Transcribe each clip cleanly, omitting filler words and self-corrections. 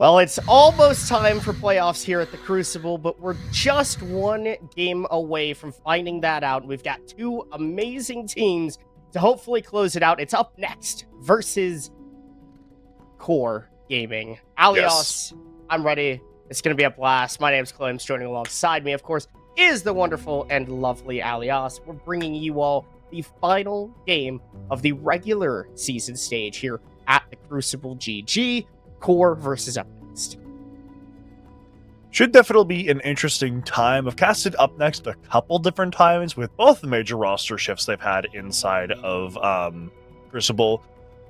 Well, it's almost time for playoffs here at the Crucible, but we're just one game away from finding that out. We've got two amazing teams to hopefully close it out. It's Up Next versus QoR Gaming. Alios, I'm ready. It's going to be a blast. My name's Clem. Joining alongside me, of course, is the wonderful and lovely Alios. We're bringing you all the final game of the regular season stage here at the Crucible GG. QoR versus Up Next. Should definitely be an interesting time. I've casted Up Next a couple different times with both the major roster shifts they've had inside of Crucible,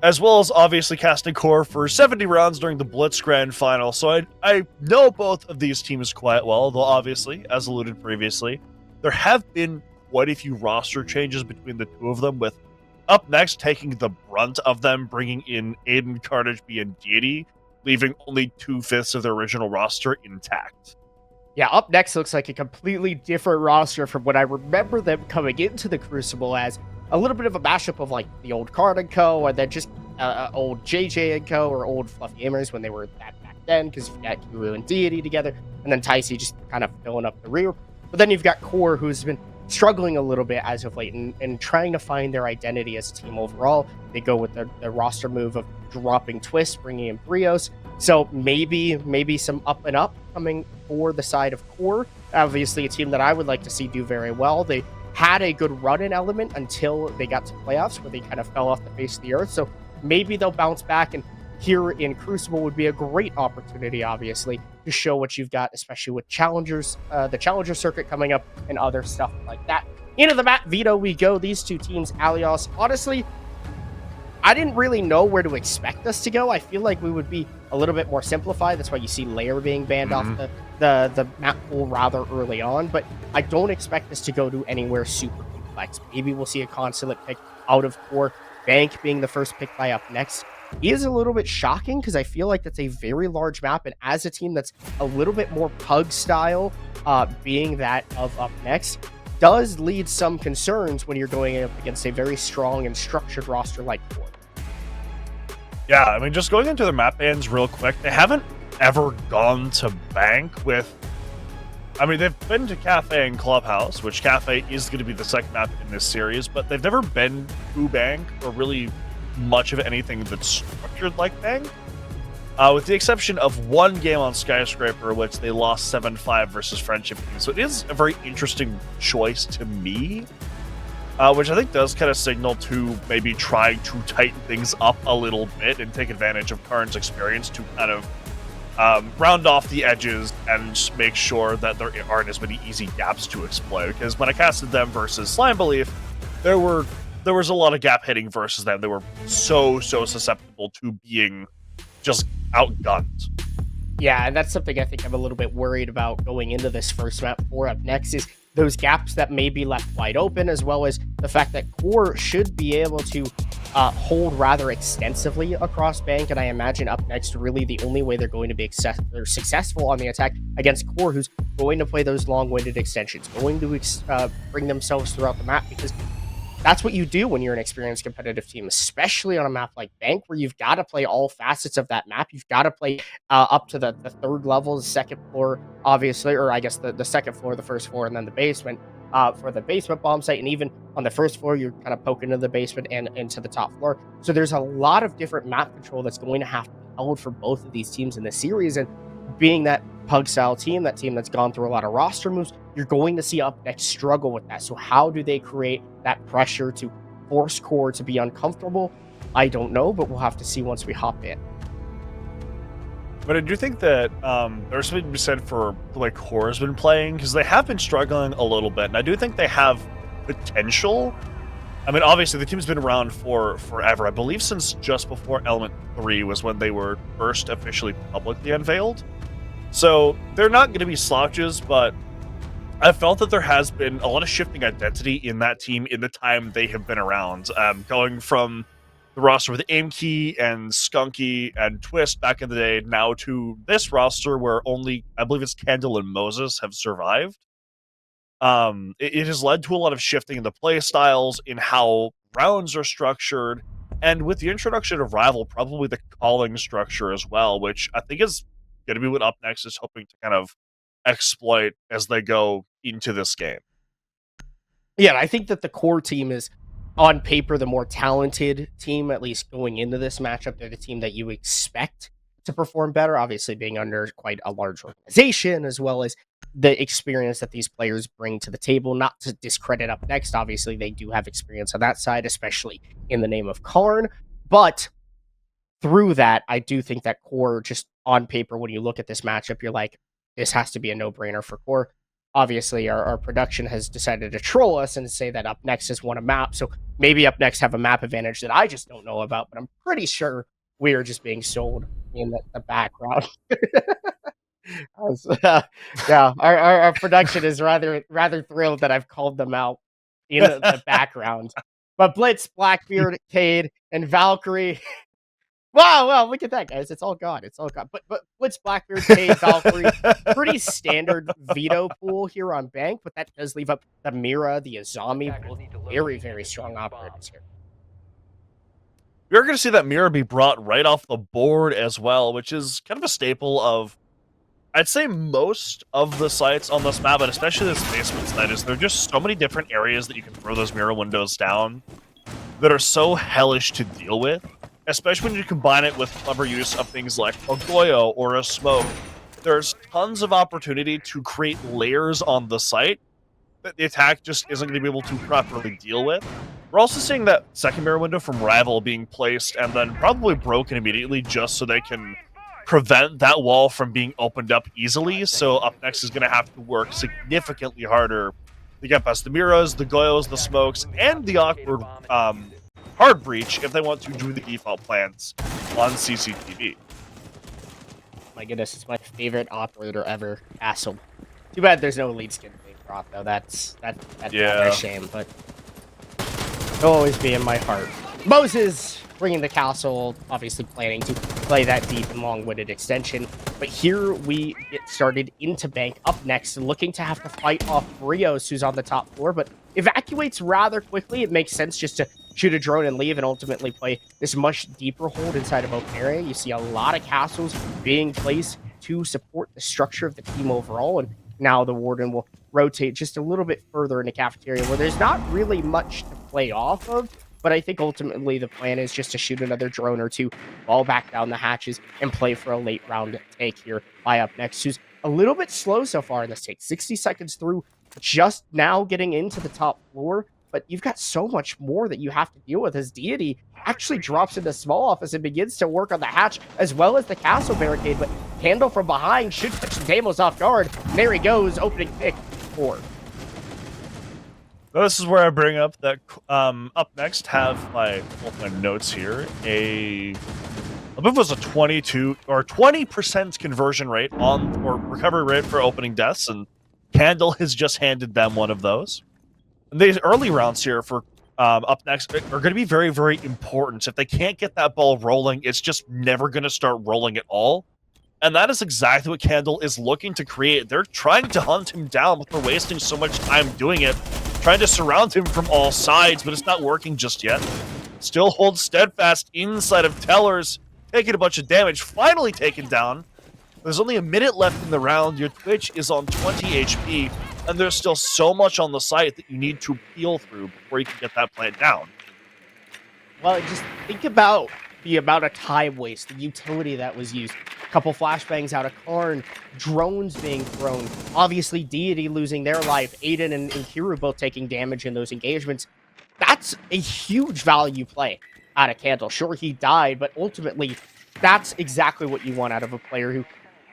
as well as obviously casting QoR for 70 rounds during the Blitz Grand Final. So I know both of these teams quite well, though obviously, as alluded previously, there have been quite a few roster changes between the two of them, with Up Next taking the brunt of them, bringing in Aiden, Carnage B, and Deity, leaving only 2/5 of their original roster intact. Yeah, Up Next looks like a completely different roster from what I remember them coming into the Crucible as. A little bit of a mashup of like the old Card and Co. or then just old JJ and Co. or old Fluffy Gamers when they were that back then, because you've got Kuru and Deity together, and then Ticey just kind of filling up the rear. But then you've got QoR, who's been struggling a little bit as of late and trying to find their identity as a team overall. They go with the roster move of dropping Twist, bringing in Brios. So maybe some up and up coming for the side of QoR. Obviously, a team that I would like to see do very well. They had a good run-in element until they got to playoffs, where they kind of fell off the face of the earth. So maybe they'll bounce back, and here in Crucible would be a great opportunity, obviously, to show what you've got, especially with challengers, the challenger circuit coming up and other stuff like that. Into the map veto we go. These two teams, Alios, honestly, I didn't really know where to expect us to go. I feel like we would be a little bit more simplified. That's why you see Lair being banned off the map pool rather early on. But I don't expect us to go to anywhere super complex. Maybe we'll see a consulate pick out of QoR. Bank being the first pick by Up Next is a little bit shocking, because I feel like that's a very large map. And as a team that's a little bit more pug style, being that of Up Next, does lead some concerns when you're going up against a very strong and structured roster like QoR. Yeah, I mean, just going into the map bans real quick, they haven't ever gone to Bank with... I mean, they've been to Cafe and Clubhouse, which Cafe is going to be the second map in this series, but they've never been to Bank or really much of anything that's structured like Bank. With the exception of one game on Skyscraper, which they lost 7-5 versus Friendship Team. So it is a very interesting choice to me, which I think does kind of signal to maybe trying to tighten things up a little bit and take advantage of Karn's experience to kind of round off the edges and make sure that there aren't as many easy gaps to exploit. Because when I casted them versus Slime Belief, there was a lot of gap hitting versus them. They were so susceptible to being just outgunned. Yeah, and that's something I think I'm a little bit worried about going into this first map for Up Next, is those gaps that may be left wide open, as well as the fact that QoR should be able to hold rather extensively across Bank, and I imagine Up Next really the only way they're going to be successful on the attack against QoR, who's going to play those long-winded extensions, going to bring themselves throughout the map, because that's what you do when you're an experienced competitive team, especially on a map like Bank, where you've got to play all facets of that map. You've got to play up to the third level, the second floor, obviously, or I guess the second floor, the first floor, and then the basement for the basement bomb site. And even on the first floor, you're kind of poking into the basement and into the top floor. So there's a lot of different map control that's going to have to be held for both of these teams in this series. And being that pug style team, that team that's gone through a lot of roster moves, you're going to see Up Next struggle with that. So how do they create that pressure to force QoR to be uncomfortable? I don't know, but we'll have to see once we hop in. But I do think that there's something to be said for the way QoR has been playing, because they have been struggling a little bit, and I do think they have potential. I mean, obviously, the team's been around for forever. I believe since just before Element 3 was when they were first officially publicly unveiled. So they're not going to be slouches, but I felt that there has been a lot of shifting identity in that team in the time they have been around. Going from the roster with Aimkey and Skunky and Twist back in the day, now to this roster where only, I believe it's Candle and Moses have survived. It has led to a lot of shifting in the play styles, in how rounds are structured, and with the introduction of Rival, probably the calling structure as well, which I think is going to be what Up Next is hoping to kind of exploit as they go into this game. Yeah, I think that the core team is, on paper, the more talented team, at least going into this matchup. They're the team that you expect to perform better, obviously being under quite a large organization, as well as the experience that these players bring to the table. Not to discredit Up Next, obviously they do have experience on that side, especially in the name of Karn. But through that, I do think that core, just on paper, when you look at this matchup, you're like, this has to be a no-brainer for core. Obviously, our production has decided to troll us and say that Up Next has won a map, so maybe Up Next have a map advantage that I just don't know about, but I'm pretty sure we are just being sold in the background. Yeah, our production is rather thrilled that I've called them out in the background. But Blitz, Blackbeard, Cade, and Valkyrie. Wow, look at that, guys. It's all gone. It's all gone. But Blitz, Blackbeard, Cade, Valkyrie, pretty standard veto pool here on Bank, but that does leave up the Mira, the Azami, both very, very strong operators here. You're going to see that Mira be brought right off the board as well, which is kind of a staple of, I'd say, most of the sites on this map, and especially this basement site, is there are just so many different areas that you can throw those Mira windows down that are so hellish to deal with, especially when you combine it with clever use of things like a Goyo or a smoke. There's tons of opportunity to create layers on the site that the attack just isn't going to be able to properly deal with. We're also seeing that second mirror window from Rival being placed and then probably broken immediately just so they can prevent that wall from being opened up easily. So Up Next is going to have to work significantly harder to get past the Miras, the Goyos, the Smokes, and the awkward hard breach if they want to do the default plans on CCTV. My goodness, it's my favorite operator ever. Castle. Too bad there's no lead skin being brought, though. That's a shame, but it'll always be in my heart. Moses bringing the castle, obviously planning to play that deep and long-winded extension. But here we get started into Bank. Up Next, looking to have to fight off Brios, who's on the top floor, but evacuates rather quickly. It makes sense just to shoot a drone and leave and ultimately play this much deeper hold inside of open area. You see a lot of castles being placed to support the structure of the team overall, and now the Warden will rotate just a little bit further in the cafeteria where there's not really much to play off of, but I think ultimately the plan is just to shoot another drone or two, fall back down the hatches, and play for a late round take here by Up Next, who's a little bit slow so far in this take. 60 seconds through, just now getting into the top floor, but you've got so much more that you have to deal with as Deity actually drops into small office and begins to work on the hatch as well as the castle barricade, but Candle from behind should catch the Damos off guard. And there he goes, opening pick 4. This is where I bring up that Up Next have my notes here. I believe it was a 22 or 20% conversion rate on or recovery rate for opening deaths, and Candle has just handed them one of those. And these early rounds here for Up Next are going to be very, very important. If they can't get that ball rolling, it's just never going to start rolling at all. And that is exactly what Candle is looking to create. They're trying to hunt him down, but they're wasting so much time doing it, trying to surround him from all sides, but it's not working just yet. Still holds steadfast inside of Tellers, taking a bunch of damage, finally taken down. There's only a minute left in the round. Your Twitch is on 20 HP, and there's still so much on the site that you need to peel through before you can get that plant down. Well, just think about the amount of time waste, the utility that was used. A couple flashbangs out of Karn, drones being thrown. Obviously, Deity losing their life. Aiden and Kiru both taking damage in those engagements. That's a huge value play out of Candle. Sure, he died, but ultimately, that's exactly what you want out of a player who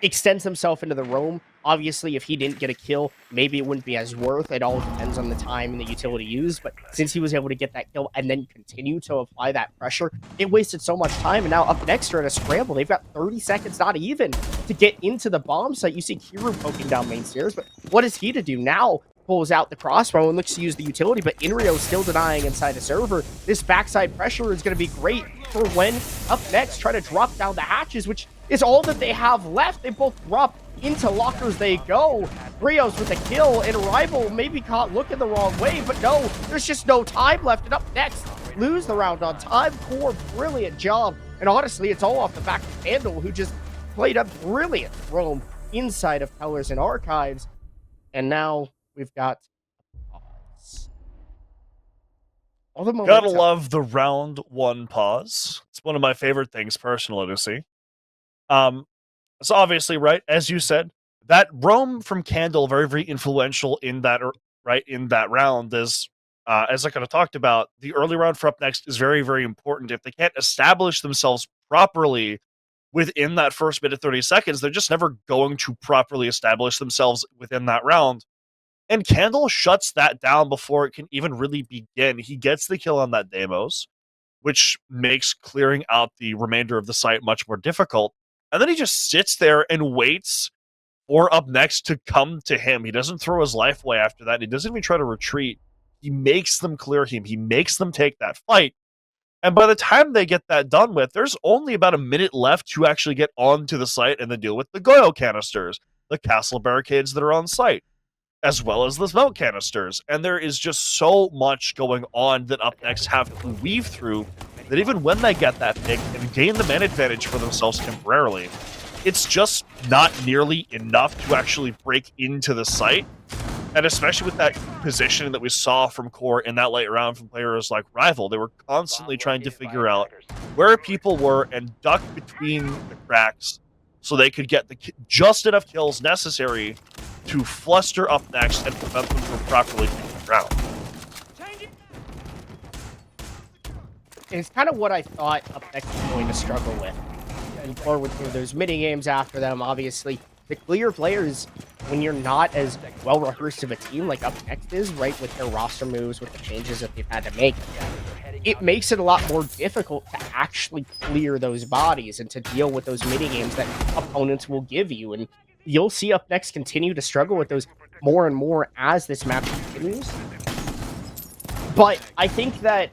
extends himself into the roam. Obviously, if he didn't get a kill, maybe it wouldn't be as worth. It all depends on the time and the utility used. But since he was able to get that kill and then continue to apply that pressure, it wasted so much time. And now Up Next are in a scramble. They've got 30 seconds, not even, to get into the bomb site. You see Kiru poking down main stairs, but what is he to do now? Pulls out the crossbow and looks to use the utility, but Inrio still denying inside the server. This backside pressure is going to be great for when Up Next try to drop down the hatches, which is all that they have left. They both drop into lockers they go. Brios with a kill, and Rival maybe caught looking the wrong way, but no, there's just no time left. And Up Next lose the round on time. QoR, brilliant job. And honestly, it's all off the back of Candle, who just played a brilliant roam inside of Pillars and Archives, and now we've got pause. All the momentum. Gotta love the round one pause. It's one of my favorite things personally to see. So obviously, right, as you said, that roam from Candle very, very influential in that round as I kind of talked about, the early round for Up Next is very, very important. If they can't establish themselves properly within that first minute 30 seconds, they're just never going to properly establish themselves within that round. And Candle shuts that down before it can even really begin. He gets the kill on that Deimos, which makes clearing out the remainder of the site much more difficult. And then he just sits there and waits for Up Next to come to him. He doesn't throw his life away after that. He doesn't even try to retreat. He makes them clear him. He makes them take that fight. And by the time they get that done with, there's only about a minute left to actually get onto the site and then deal with the Goyo canisters, the castle barricades that are on site, as well as the smoke canisters. And there is just so much going on that Up Next have to weave through that even when they get that pick and gain the man advantage for themselves temporarily, it's just not nearly enough to actually break into the site. And especially with that position that we saw from QoR in that late round from players like Rival, they were constantly trying to figure out where people were and duck between the cracks so they could get the just enough kills necessary to fluster Up Next and prevent them from properly taking the ground. It's kind of what I thought Up Next was going to struggle with. And forward through those mini games after them, obviously, the clear players, when you're not as well rehearsed of a team like Up Next is, right, with their roster moves, with the changes that they've had to make, it makes it a lot more difficult to actually clear those bodies and to deal with those mini games that opponents will give you. And you'll see Up Next continue to struggle with those more and more as this match continues. But I think that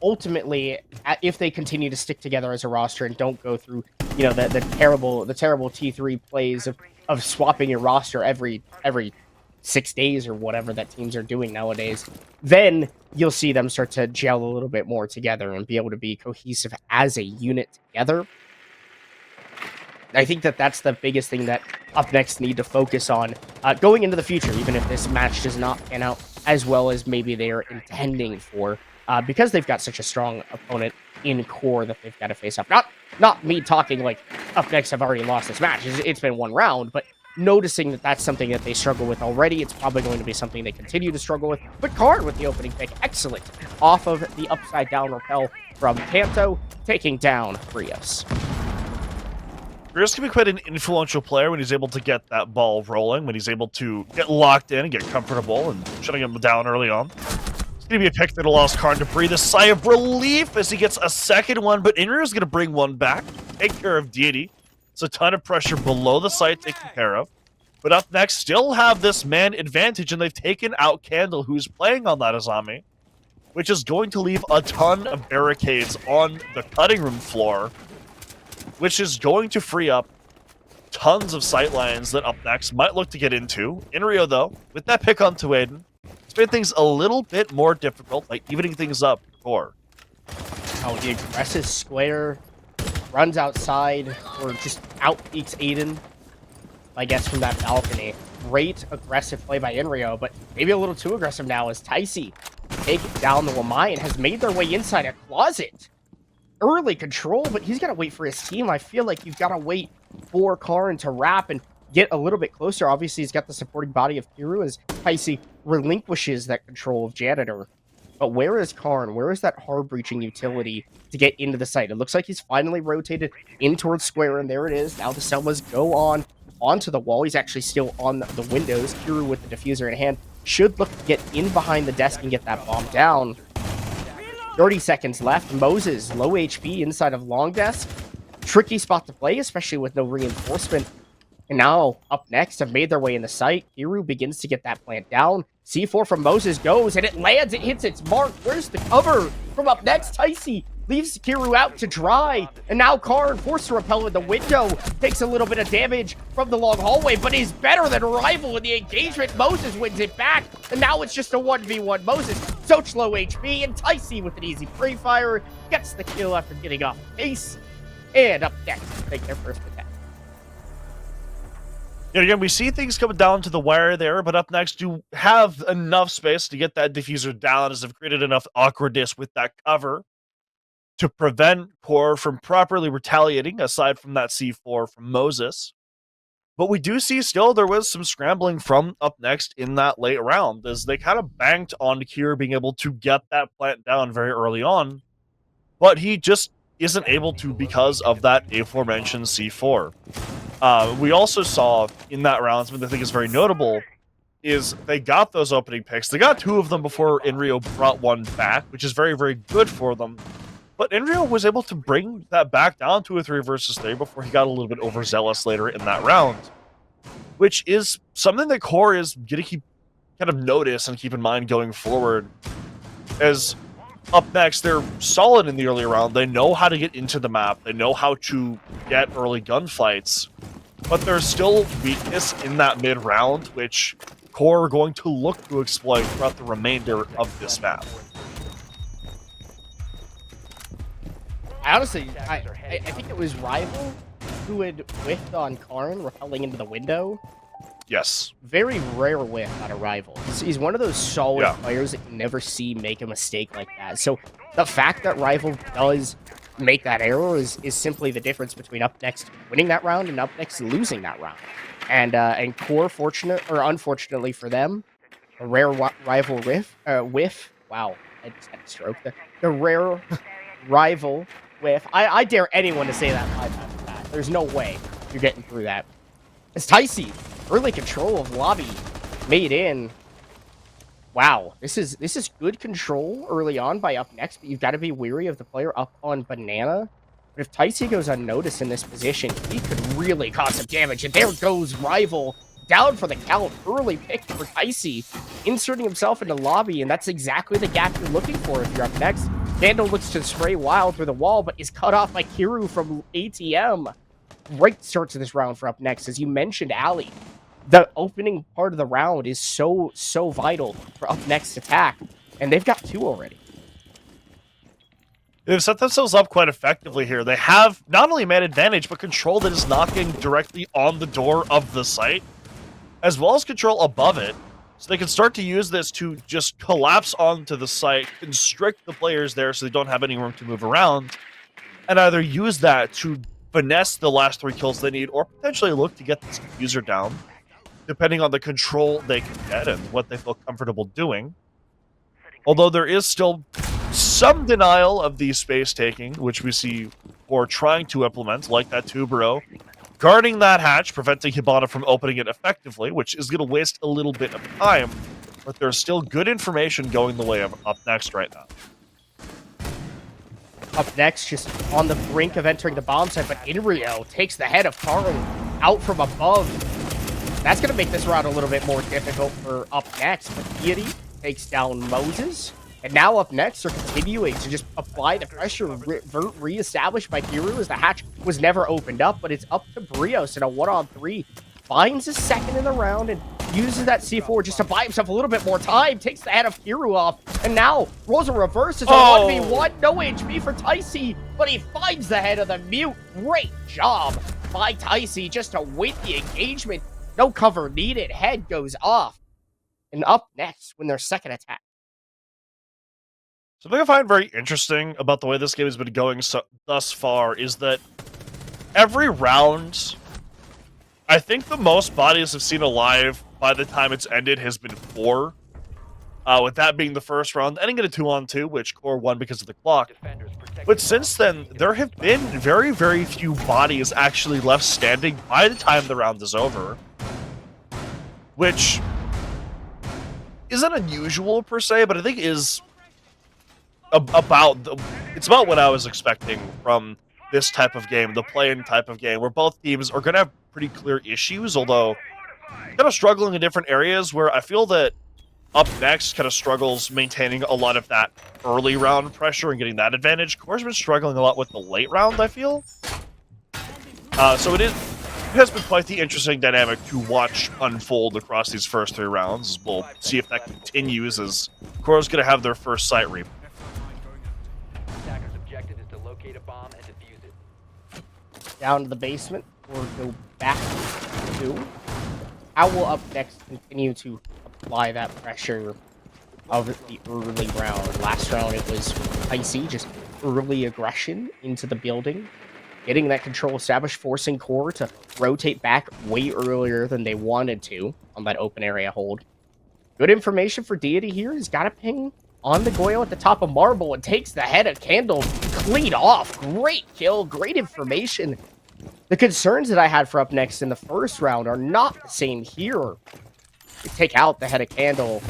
ultimately, if they continue to stick together as a roster and don't go through, you know, the terrible T3 plays of swapping your roster every 6 days or whatever that teams are doing nowadays, then you'll see them start to gel a little bit more together and be able to be cohesive as a unit together. I think that that's the biggest thing that Up Next need to focus on going into the future, even if this match does not pan out as well as maybe they are intending for, because they've got such a strong opponent in QoR that they've got to face up. Not me talking like Up Next have already lost this match. It's been one round, but noticing that that's something that they struggle with already. It's probably going to be something they continue to struggle with. But Karn with the opening pick, excellent. Off of the upside down rappel from Kanto, taking down Rios. Rios can be quite an influential player when he's able to get that ball rolling, when he's able to get locked in and get comfortable and shutting him down early on. It's going to be a pick that allows Karn to breathe a sigh of relief as he gets a second one, but Inrio's going to bring one back, take care of Deity. It's a ton of pressure below the site taken care of. But Up Next still have this man advantage, and they've taken out Candle, who's playing on that Azami, which is going to leave a ton of barricades on the cutting room floor, which is going to free up tons of sight lines that Up Next might look to get into. Inrio, though, with that pick on Tuaden, it's made things a little bit more difficult, like evening things up for. Oh, the aggressive square runs outside or just outpeaks Aiden, I guess, from that balcony. Great aggressive play by Inrio, but maybe a little too aggressive now as Taisi taking down the Wamai and has made their way inside a closet. Early control, but he's got to wait for his team. I feel like you've got to wait for Karn to wrap and get a little bit closer. Obviously, he's got the supporting body of Kiru as Taisi relinquishes that control of Janitor. But where is Karn? Where is that hard-breaching utility to get into the site? It looks like he's finally rotated in towards Square, and there it is. Now the Selmas go onto the wall. He's actually still on the windows. Kiru with the diffuser in hand should look to get in behind the desk and get that bomb down. 30 seconds left. Moses, low HP inside of long desk. Tricky spot to play, especially with no reinforcement. And now, Up Next have made their way in the site. Kiru begins to get that plant down. C4 from Moses goes, and it lands. It hits its mark. Where's the cover from Up Next? Taisi leaves Kiru out to dry. And now Karn, forced to repel in the window, takes a little bit of damage from the long hallway, but he's better than Rival in the engagement. Moses wins it back, and now it's just a 1v1. Moses, Soch low HP, and Taisi with an easy pre-fire gets the kill after getting off base. And Up Next take their first attack. Yet again, we see things coming down to the wire there, but up next, you have enough space to get that diffuser down, as they've created enough awkwardness with that cover to prevent QoR from properly retaliating, aside from that C4 from Moses. But we do see still there was some scrambling from up next in that late round, as they kind of banked on Kier being able to get that plant down very early on, but he just isn't able to because of that aforementioned C4. We also saw in that round, something I think is very notable, is they got those opening picks. They got 2 of them before Inrio brought one back, which is very, very good for them. But Inrio was able to bring that back down to a 3 versus 3 before he got a little bit overzealous later in that round, which is something that QoR is going to keep kind of notice and keep in mind going forward. As up next, they're solid in the early round. They know how to get into the map. They know how to get early gunfights. But there's still weakness in that mid-round, which QoR are going to look to exploit throughout the remainder of this map. Honestly, I think it was Rival who had whiffed on Karn rappelling into the window. Yes. Very rare whiff on a Rival. He's one of those solid players that you never see make a mistake like that. So the fact that Rival does make that error is simply the difference between up next winning that round and up next losing that round. And QoR, fortunate or unfortunately for them, a rare Rival whiff. Wow, I just had a stroke there. The rare Rival whiff. I dare anyone to say that 5 times back. There's no way you're getting through that. It's Ticey, early control of lobby, made in. Wow, this is good control early on by up next, but you've got to be wary of the player up on banana. But if Ticey goes unnoticed in this position, he could really cause some damage. And there goes Rival down for the count. Early pick for Ticey, inserting himself into lobby, and that's exactly the gap you're looking for if you're up next. Vandal looks to spray wild through the wall, but is cut off by Kiru from ATM. Great start to this round for up next. As you mentioned, Ali, the opening part of the round is so vital for up next attack, and they've got 2 already. They've set themselves up quite effectively here. They have not only man advantage, but control that is knocking directly on the door of the site, as well as control above it. So they can start to use this to just collapse onto the site, constrict the players there so they don't have any room to move around, and either use that to finesse the last 3 kills they need, or potentially look to get this diffuser down, depending on the control they can get and what they feel comfortable doing. Although there is still some denial of the space taking, which we see or trying to implement, like that Tubero, guarding that hatch, preventing Hibana from opening it effectively, which is going to waste a little bit of time, but there's still good information going the way of up next right now. Up next, just on the brink of entering the bomb site, but Inrio takes the head of Karn out from above. That's going to make this round a little bit more difficult for up next, but Deity takes down Moses. And now up next, they're continuing to just apply the pressure, re-established by Kiru, as the hatch was never opened up, but it's up to Brios in a 1-on-3. Finds a second in the round and uses that C4 just to buy himself a little bit more time, takes the head of Kiru off, and now rolls a reverse. It's a 1v1, no HP for Ticey, but he finds the head of the Mute. Great job by Ticey just to win the engagement. No cover needed, head goes off. And up next, when their second attack. Something I find very interesting about the way this game has been going thus far is that every round, I think the most bodies have seen alive by the time it's ended has been 4. With that being the first round, ending in a 2-on-2, which QoR won because of the clock. But since then, there have been very, very few bodies actually left standing by the time the round is over, which isn't unusual per se, but I think is it's about what I was expecting from this type of game, the play-in type of game, where both teams are going to have pretty clear issues, although kind of struggling in different areas, where I feel that up next kind of struggles maintaining a lot of that early round pressure and getting that advantage. QoR's been struggling a lot with the late round, I feel. So it has been quite the interesting dynamic to watch unfold across these first 3 rounds. We'll see if that continues, as QoR's going to have their first site reap. Down to the basement, or go back to. how will Up Next continue to apply that pressure of the early round? Last round it was icy, just early aggression into the building, getting that control established, forcing QoR to rotate back way earlier than they wanted to on that open area hold. Good information for Deity here. He's got a ping on the Goyo at the top of Marble and takes the head of Candle clean off. Great kill, great information. The concerns that I had for Up Next in the first round are not the same here. You take out the head of Candle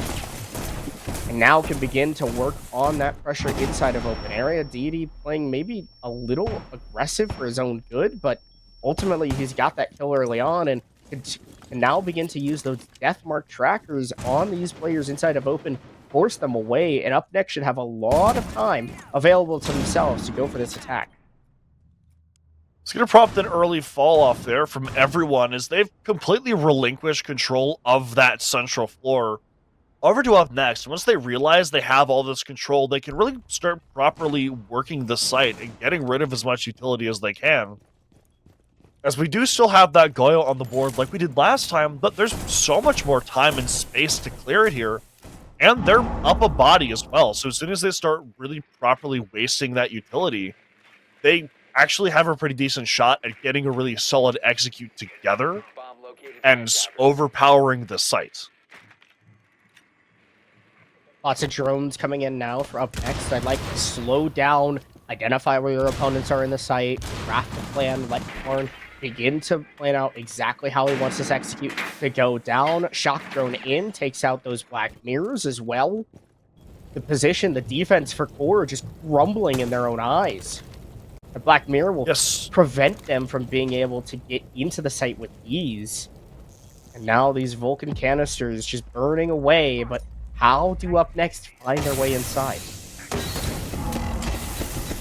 and now can begin to work on that pressure inside of open area. Deity playing maybe a little aggressive for his own good, but ultimately he's got that kill early on and can now begin to use those death mark trackers on these players inside of open, force them away, and Up Next should have a lot of time available to themselves to go for this attack. It's going to prompt an early fall off there from everyone as they've completely relinquished control of that central floor over to Up Next. Once they realize they have all this control, they can really start properly working the site and getting rid of as much utility as they can. As we do still have that Goyo on the board like we did last time, but there's so much more time and space to clear it here. And they're up a body as well, so as soon as they start really properly wasting that utility, they actually have a pretty decent shot at getting a really solid execute together and overpowering the site. Lots of drones coming in now for Up Next. I'd like to slow down, identify where your opponents are in the site, craft the plan, let Korn begin to plan out exactly how he wants this execute to go down. Shock drone in, takes out those black mirrors as well. The position, the defense for QoR are just crumbling in their own eyes. The black mirror will prevent them from being able to get into the site with ease. And now these Vulcan canisters just burning away, but how do Up Next find their way inside?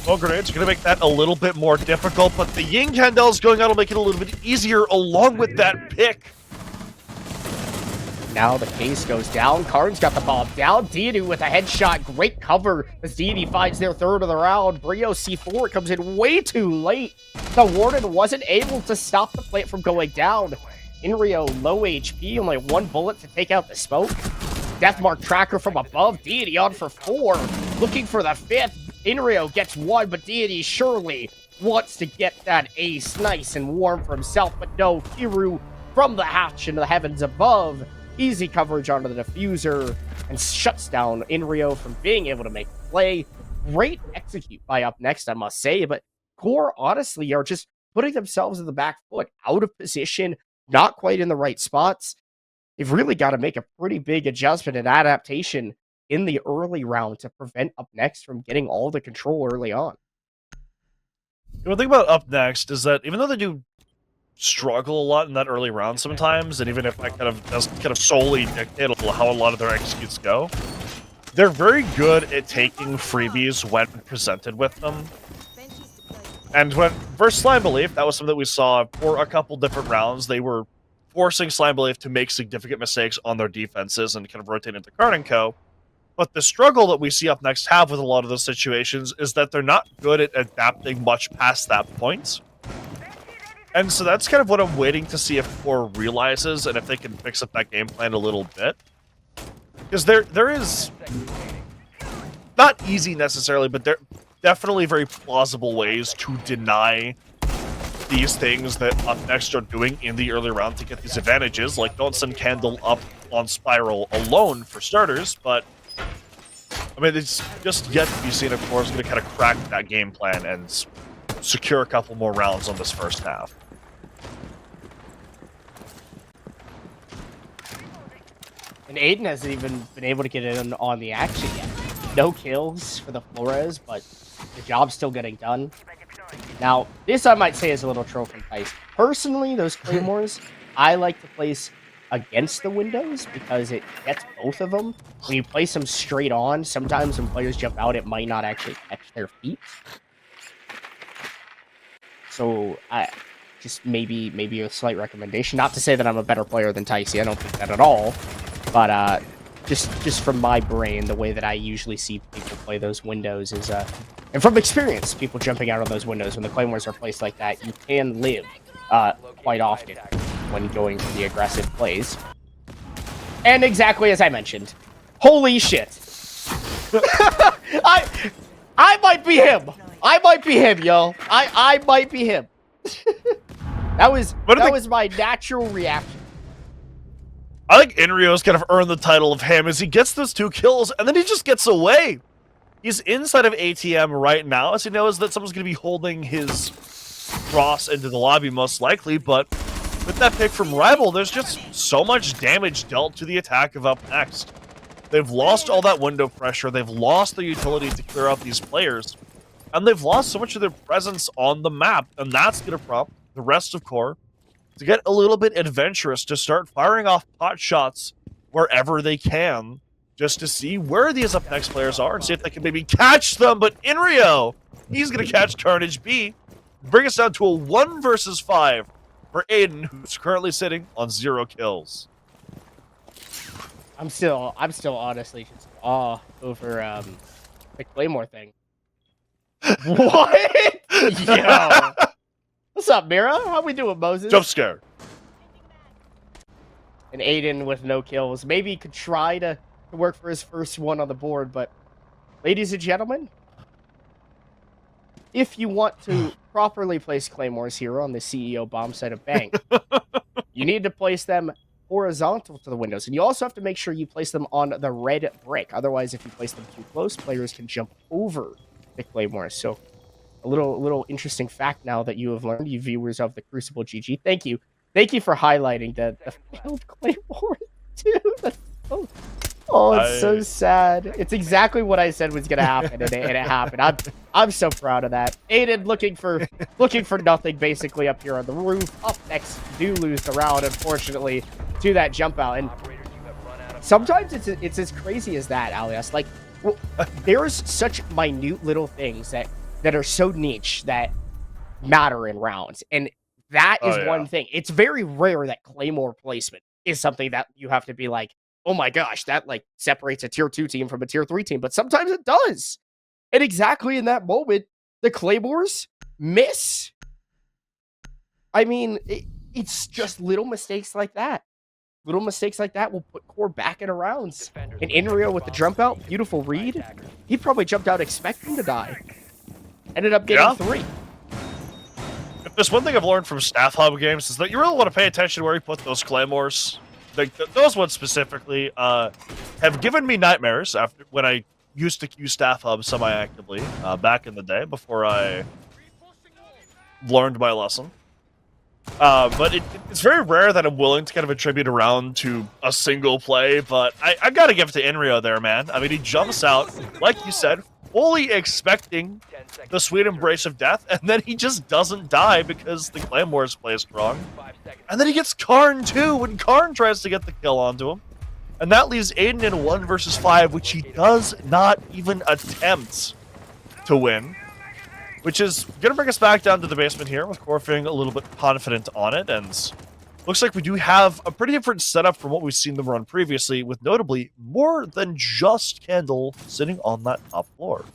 Well, grenades are going to make that a little bit more difficult, but the Ying Candles going out will make it a little bit easier along with that pick. Now the case goes down. Karn's got the bomb down. Deity with a headshot. Great cover as Deity finds their third of the round. Brio C4 comes in way too late. The Warden wasn't able to stop the plant from going down. Inrio low HP, only one bullet to take out the smoke. Deathmark tracker from above. Deity on for 4. Looking for the 5th. Inrio gets 1, but Deity surely wants to get that ace nice and warm for himself. But no, Kiru from the hatch into the heavens above. Easy coverage onto the diffuser and shuts down Inrio from being able to make a play. Great execute by Up Next, I must say, but QoR honestly are just putting themselves in the back foot, out of position, not quite in the right spots. They've really got to make a pretty big adjustment and adaptation in the early round to prevent Up Next from getting all the control early on. The thing about Up Next is that even though they do struggle a lot in that early round sometimes, and even if I does solely dictate how a lot of their executes go, they're very good at taking freebies when presented with them. And when versus Slime Belief, that was something that we saw for a couple different rounds. They were forcing Slime Belief to make significant mistakes on their defenses and kind of rotate into Card and Co. But the struggle that we see Up Next have with a lot of those situations is that they're not good at adapting much past that point. And so that's kind of what I'm waiting to see if QoR realizes and if they can fix up that game plan a little bit. Because there is, not easy necessarily, but there definitely very plausible ways to deny these things that Up Next are doing in the early round to get these advantages. Like, don't send Candle up on Spiral alone, for starters, but I mean, it's just yet to be seen if QoR is going to kind of crack that game plan and secure a couple more rounds on this first half. And Aiden hasn't even been able to get in on the action yet. No kills for the Flores, but the job's still getting done. Now, this I might say is a little troll from Tice. Personally, those Claymores, I like to place against the windows because it gets both of them. When you place them straight on, sometimes when players jump out, it might not actually catch their feet. So, just maybe a slight recommendation. Not to say that I'm a better player than Ticey, I don't think that at all. But just from my brain, the way that I usually see people play those windows is, and from experience, people jumping out of those windows when the Claymores are placed like that, you can live quite often when going for the aggressive plays. And exactly as I mentioned, holy shit. I might be him. I might be him, yo. I might be him. that was my natural reaction. I think Inrio's kind of earned the title of him as he gets those 2 kills and then he just gets away. He's inside of ATM right now as he knows that someone's going to be holding his cross into the lobby most likely, but with that pick from Rival, there's just so much damage dealt to the attack of Up Next. They've lost all that window pressure, they've lost the utility to clear out these players, and they've lost so much of their presence on the map, and that's going to prompt the rest of QoR to get a little bit adventurous, to start firing off pot shots wherever they can, just to see where these Up Next players are and see if they can maybe catch them. But Inrio, he's going to catch Carnage B, bring us down to a 1 versus 5 for Aiden, who's currently sitting on 0 kills. I'm still honestly just in awe over the Claymore thing. What? Yo. What's up, Mira? How we doing, Moses? Jump scare. And Aiden with no kills. Maybe he could try to work for his first one on the board, but ladies and gentlemen, if you want to properly place Claymores here on the CEO bomb site of Bank, you need to place them horizontal to the windows, and you also have to make sure you place them on the red brick. Otherwise, if you place them too close, players can jump over the Claymores. So a little interesting fact now that you have learned, you viewers of the Crucible GG. Thank you for highlighting the failed Claymore, dude. It's so sad. It's exactly what I said was gonna happen, and it happened. I'm so proud of that. Aiden looking for nothing basically up here on the roof. Up Next do lose the round, unfortunately, to that jump out. And sometimes it's as crazy as that, Alias. Like, well, there's such minute little things that are so niche that matter in rounds, and that is one thing. It's very rare that Claymore placement is something that you have to be like, oh my gosh, that like separates a tier 2 team from a tier 3 team, but sometimes it does. And exactly in that moment, the Claymores miss. I mean, it's just little mistakes like that. Little mistakes like that will put QoR back in rounds. And Inrio with the jump out, beautiful read. He probably jumped out expecting to die. Ended up getting 3. If there's one thing I've learned from Staff Hub games is that you really want to pay attention where you put those Claymores. Like, those ones specifically have given me nightmares after when I used to queue Staff Hub semi-actively back in the day before I learned my lesson. But it's very rare that I'm willing to kind of attribute a round to a single play, but I gotta give it to Inrio there, man. I mean, he jumps out, like you said, fully expecting the sweet embrace of death, and then he just doesn't die because the Claymores placed wrong. And then he gets Karn too, when Karn tries to get the kill onto him. And that leaves Aiden in 1 versus 5, which he does not even attempt to win. Which is going to bring us back down to the basement here, with QoR feeling a little bit confident on it, and looks like we do have a pretty different setup from what we've seen them run previously, with notably more than just Candle sitting on that top floor.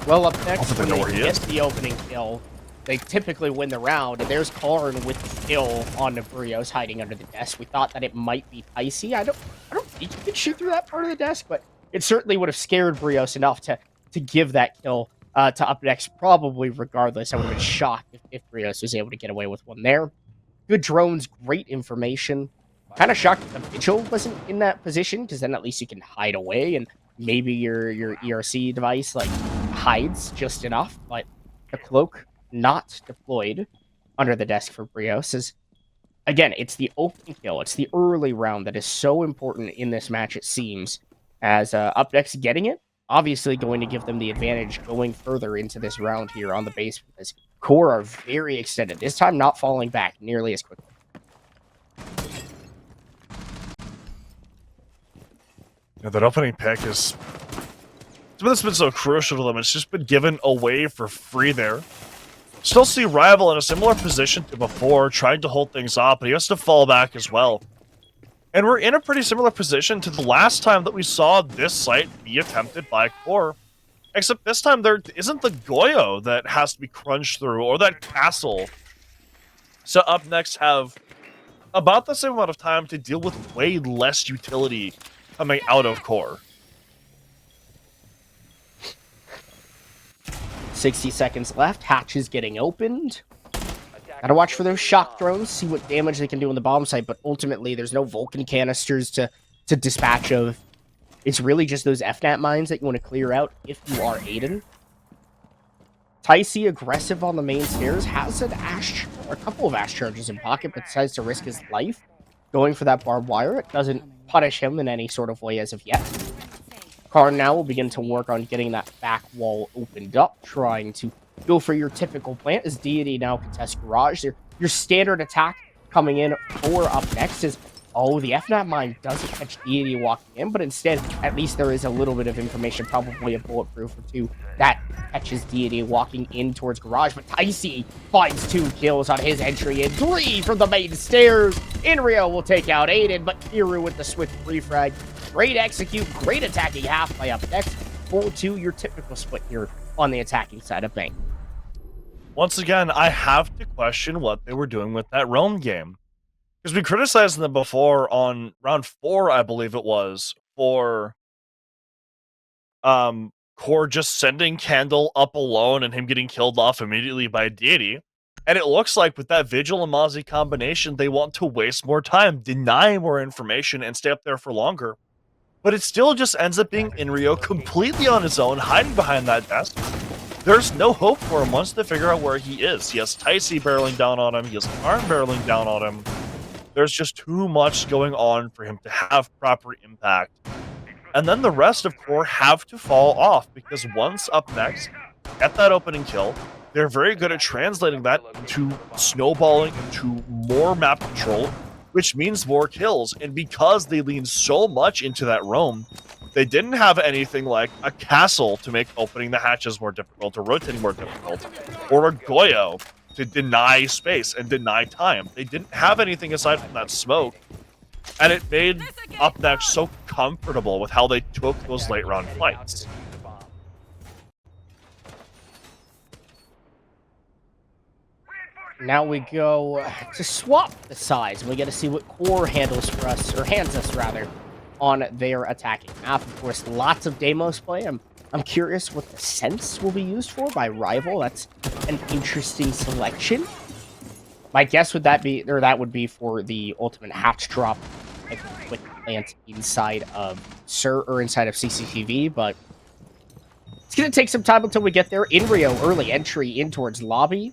Well, Up Next, when they get the opening kill, they typically win the round, and there's Karn with the kill on the Brios hiding under the desk. We thought that it might be icy. I don't think you could shoot through that part of the desk, but it certainly would have scared Brios enough to give that kill to Up Next, probably regardless. I would have been shocked if Brios was able to get away with one there. Good drones, great information. Kind of shocked that the Vigil wasn't in that position, because then at least you can hide away, and maybe your ERC device like hides just enough. But the cloak not deployed under the desk for Brios is, again, it's the open kill. It's the early round that is so important in this match, it seems, as Up Next getting it, obviously going to give them the advantage going further into this round here on the base, because QoR are very extended. This time not falling back nearly as quickly. Yeah, that opening pick is something that's been so crucial to them. It's just been given away for free there. Still see Rival in a similar position to before, trying to hold things off, but he has to fall back as well. And we're in a pretty similar position to the last time that we saw this site be attempted by QoR. Except this time there isn't the Goyo that has to be crunched through, or that castle. So up next have about the same amount of time to deal with way less utility coming out of core. 60 seconds left. Hatch is getting opened. Gotta watch for those shock drones, see what damage they can do on the bomb site, but ultimately there's no Vulcan canisters to dispatch of. It's really just those FNAT mines that you want to clear out if you are Aiden. Ticey, aggressive on the main stairs, has a couple of Ash charges in pocket, but decides to risk his life going for that barbed wire. It doesn't punish him in any sort of way as of yet. Karn now will begin to work on getting that back wall opened up, trying to go for your typical plant as Deity now contests Garage. Your standard attack coming in for up next is, oh, the FNAT mine doesn't catch Deity walking in, but instead, at least there is a little bit of information, probably a bulletproof or two, that catches Deity walking in towards Garage. But Ticey finds 2 kills on his entry and 3 from the main stairs. Inrio will take out Aiden, but Kiru with the swift refrag. Great execute, great attacking half by up next. 4-2, your typical split here on the attacking side of Bank. Once again, I have to question what they were doing with that Realm game. Because we criticized them before on round 4, I believe it was, for Core just sending Candle up alone and him getting killed off immediately by Deity. And it looks like with that Vigil and Mozzie combination, they want to waste more time, deny more information, and stay up there for longer. But it still just ends up being Inrio completely on his own, hiding behind that desk. There's no hope for him once they figure out where he is. He has Ticey barreling down on him, he has Karn barreling down on him. There's just too much going on for him to have proper impact. And then the rest of Core have to fall off, because once up next, get that opening kill, they're very good at translating that into snowballing into more map control, which means more kills. And because they lean so much into that roam, they didn't have anything like a castle to make opening the hatches more difficult or rotating more difficult, or a Goyo to deny space and deny time. They didn't have anything aside from that smoke, and it made up next so comfortable with how they took those late round fights. Now we go to swap the sides, and we get to see what Core handles for us, or hands us rather, on their attacking map. Of course, lots of Deimos play. I'm curious what the sense will be used for by Rival. That's an interesting selection. My guess would that be for the ultimate hatch drop, like quick plant inside of inside of CCTV, but it's gonna take some time until we get there. Inrio, early entry in towards lobby,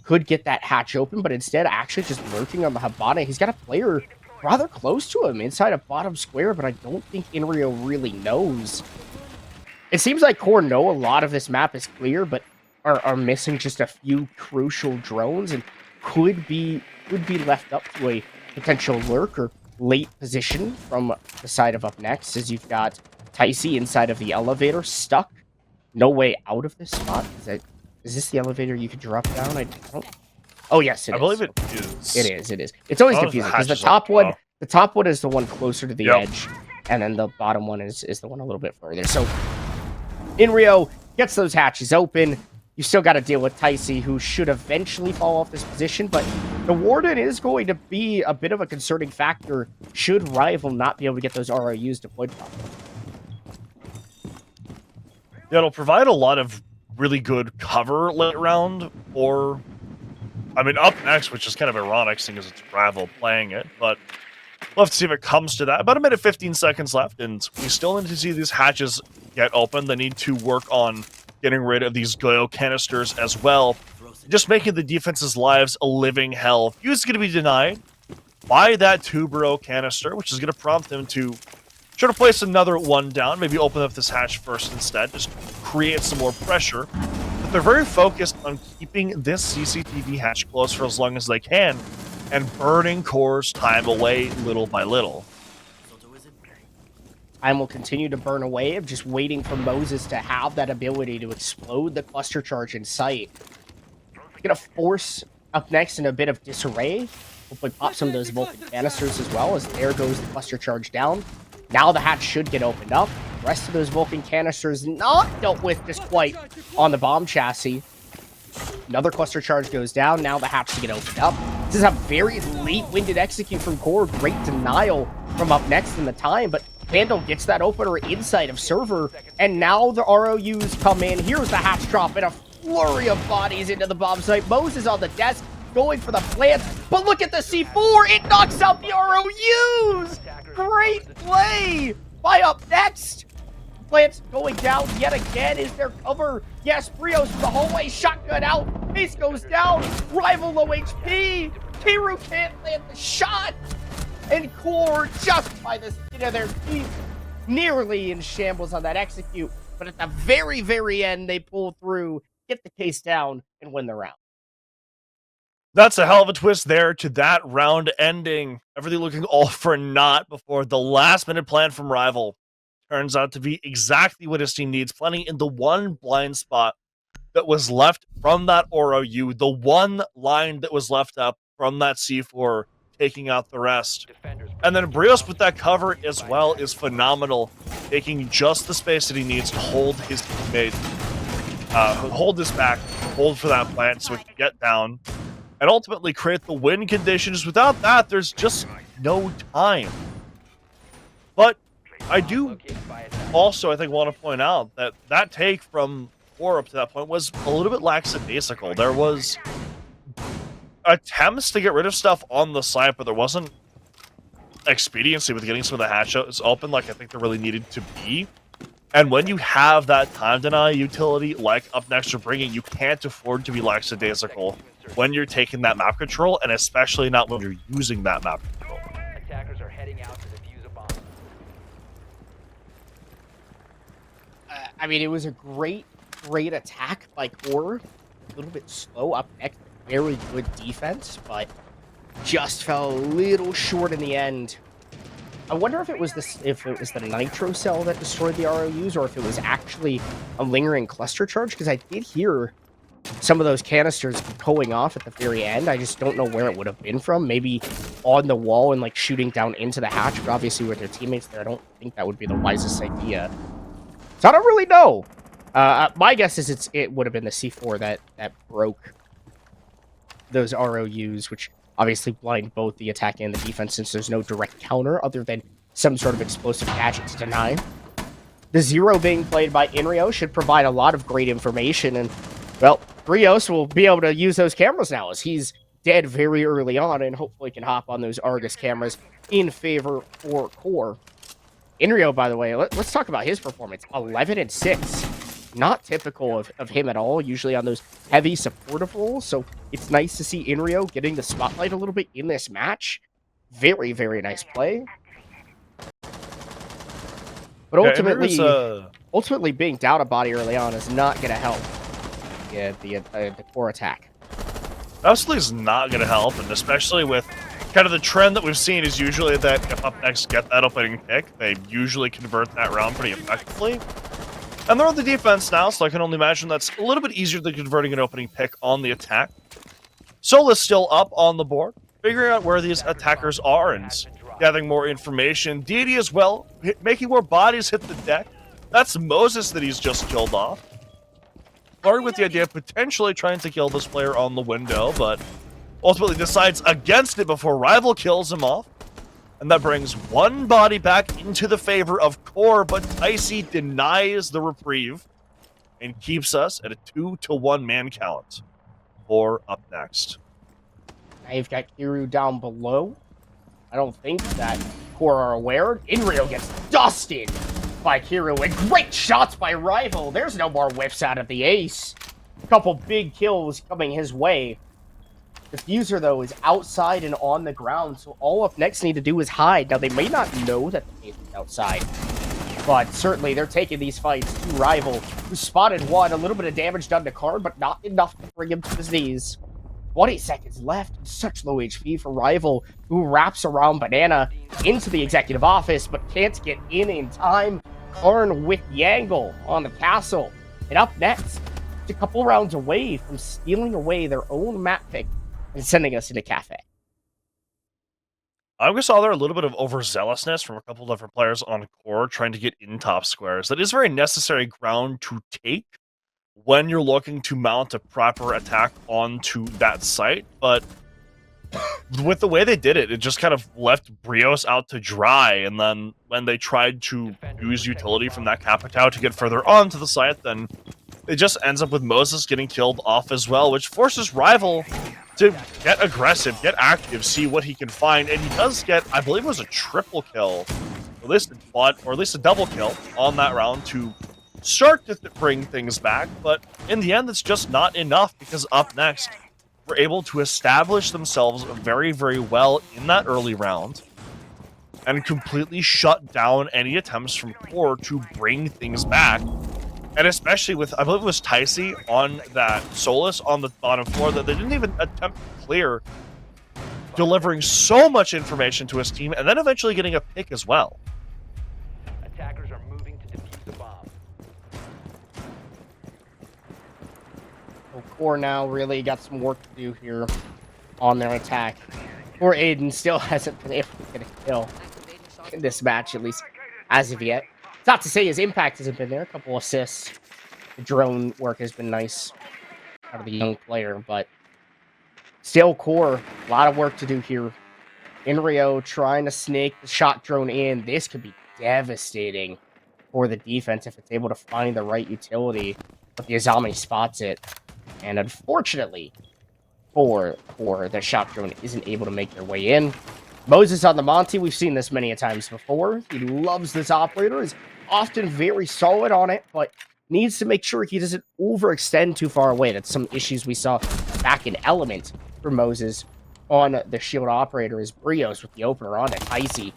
could get that hatch open, but instead actually just lurking on the Habana. He's got a player rather close to him inside a bottom square, but I don't think Inrio really knows. It seems like Core know a lot of this map is clear, but are missing just a few crucial drones and could be left up to a potential lurk or late position from the side of up next, as you've got Ticey inside of the elevator, stuck. No way out of this spot. Is this the elevator you could drop down? I don't... Oh, yes, it is. I believe it is. It is. It's always confusing, because the top one is the one closer to the edge, and then the bottom one is the one a little bit further. So, Inrio gets those hatches open. You still got to deal with Ticey, who should eventually fall off this position, but the Warden is going to be a bit of a concerning factor should Rival not be able to get those RRUs deployed properly. Yeah, it'll provide a lot of really good cover late round, or, I mean, up next, which is kind of ironic, seeing as it's Rival playing it, but we'll have to see if it comes to that. About a minute, 15 seconds left, and we still need to see these hatches get open. They need to work on getting rid of these Goyo canisters as well, just making the defense's lives a living hell. Fuse is going to be denied by that Tubero canister, which is going to prompt him to try to place another one down, maybe open up this hatch first instead, just create some more pressure. But they're very focused on keeping this CCTV hatch closed for as long as they can, and burning Core's time away little by little. Time will continue to burn away. I'm just waiting for Moses to have that ability to explode the cluster charge in sight. We're gonna force up next in a bit of disarray. Hopefully pop some of those Vulcan canisters as well, as there goes the cluster charge down. Now the hatch should get opened up. rest of those Vulcan canisters not dealt with just quite on the bomb chassis. Another cluster charge goes down. Now the hatch to get opened up. This is a very late-winded execute from QoR. Great denial from up next in the time, but Vandal gets that opener inside of server, and now the ROUs come in. Here's the hatch drop and a flurry of bodies into the bomb site. Moses on the desk going for the plant, but look at the C4. It knocks out the ROUs. Great play by up next. Plants going down yet again. Is there cover? Yes, Brios from the hallway. Shotgun out. Ace goes down. Rival low HP. Kiru can't land the shot. And QoR, just by the skin of their teeth, nearly in shambles on that execute. But at the very, very end, they pull through, get the case down, and win the round. That's a hell of a twist there to that round ending. Everything looking all for naught before the last-minute plan from Rival turns out to be exactly what his team needs, planning in the one blind spot that was left from that ROU, the one line that was left up from that C4, taking out the rest. And then Brios with that cover as well is phenomenal, taking just the space that he needs to hold his teammate, hold his back, hold for that plant so he can get down, and ultimately create the win conditions. Without that, there's just no time. But I do also, I think, want to point out that that take from QoR up to that point was a little bit lackadaisical. There was attempts to get rid of stuff on the site, but there wasn't expediency with getting some of the hatches open like I think there really needed to be. And when you have that time deny utility like up next you're bringing, you can't afford to be lackadaisical when you're taking that map control, and especially not when you're using that map control. Attackers are heading out to defuse a bomb. I mean, it was a great attack by QoR. A little bit slow up next. Very good defense, but just fell a little short in the end. I wonder if it was the nitro cell that destroyed the ROUs, or if it was actually a lingering cluster charge, because I did hear some of those canisters going off at the very end. I just don't know where it would have been from. Maybe on the wall and like shooting down into the hatch, but obviously with their teammates there, I don't think that would be the wisest idea. So I don't really know. My guess is it would have been the C4 that broke those ROUs, which obviously blind both the attack and the defense, since there's no direct counter other than some sort of explosive gadget to deny. The zero being played by Inrio should provide a lot of great information, and, well, Brios will be able to use those cameras now, as he's dead very early on, and hopefully can hop on those Argus cameras in favor for QoR. Inrio, by the way, let's talk about his performance. 11-6. Not typical of him at all, usually on those heavy supportive roles, so it's nice to see Inrio getting the spotlight a little bit in this match. Very, very nice play. But ultimately being down a body early on is not going to help the QoR attack. Absolutely is not going to help, and especially with kind of the trend that we've seen is usually that if up next get that opening pick, they usually convert that round pretty effectively. And they're on the defense now, so I can only imagine that's a little bit easier than converting an opening pick on the attack. Sola's still up on the board, figuring out where these attackers are and gathering more information. Deity as well, making more bodies hit the deck. That's Moses that he's just killed off. Starting with the idea of potentially trying to kill this player on the window, but ultimately decides against it before Rival kills him off. And that brings one body back into the favor of QoR, but Ticey denies the reprieve and keeps us at a 2-to-1 man count for up next. Now you've got Kiru down below. I don't think that QoR are aware. Inrio gets dusted by Kiru, and great shots by Rival. There's no more whiffs out of the ace. A couple big kills coming his way. Diffuser, though, is outside and on the ground, so all up next need to do is hide. Now, they may not know that the case is outside, but certainly they're taking these fights to Rival, who spotted one. A little bit of damage done to Card, but not enough to bring him to his knees. 20 seconds left. Such low HP for Rival, who wraps around Banana into the executive office, but can't get in time. Karn with Yangle on the castle. And up next, a couple rounds away from stealing away their own map pick and sending us into Cafe. I saw there a little bit of overzealousness from a couple different players on core trying to get in top squares. That is very necessary ground to take when you're looking to mount a proper attack onto that site, but with the way they did it, it just kind of left Brios out to dry, and then when they tried to use utility from that Capitao to get further onto the site, then it just ends up with Moses getting killed off as well, which forces Rival to get aggressive, get active, see what he can find, and he does get, I believe it was a triple kill, or at least a double kill on that round to start to bring things back, but in the end, it's just not enough, because up next, were able to establish themselves very, very well in that early round and completely shut down any attempts from core to bring things back. And especially with, I believe it was Ticey on that Solus on the bottom floor that they didn't even attempt to clear, delivering so much information to his team and then eventually getting a pick as well. Attackers are moving to defuse the bomb. Core now really got some work to do here on their attack. Or Aiden still hasn't been able to get a kill in this match, at least as of yet. It's not to say his impact hasn't been there. A couple assists. The drone work has been nice out of the young player, but still Core, a lot of work to do here. Inrio trying to snake the shot drone in. This could be devastating for the defense if it's able to find the right utility, but the Azami spots it. And unfortunately for Core, the shot drone isn't able to make their way in. Moses on the Monty, we've seen this many a times before. He loves this operator, is often very solid on it, but needs to make sure he doesn't overextend too far away. That's some issues we saw back in Element for Moses on the shield operator as Brios with the opener on it. Icy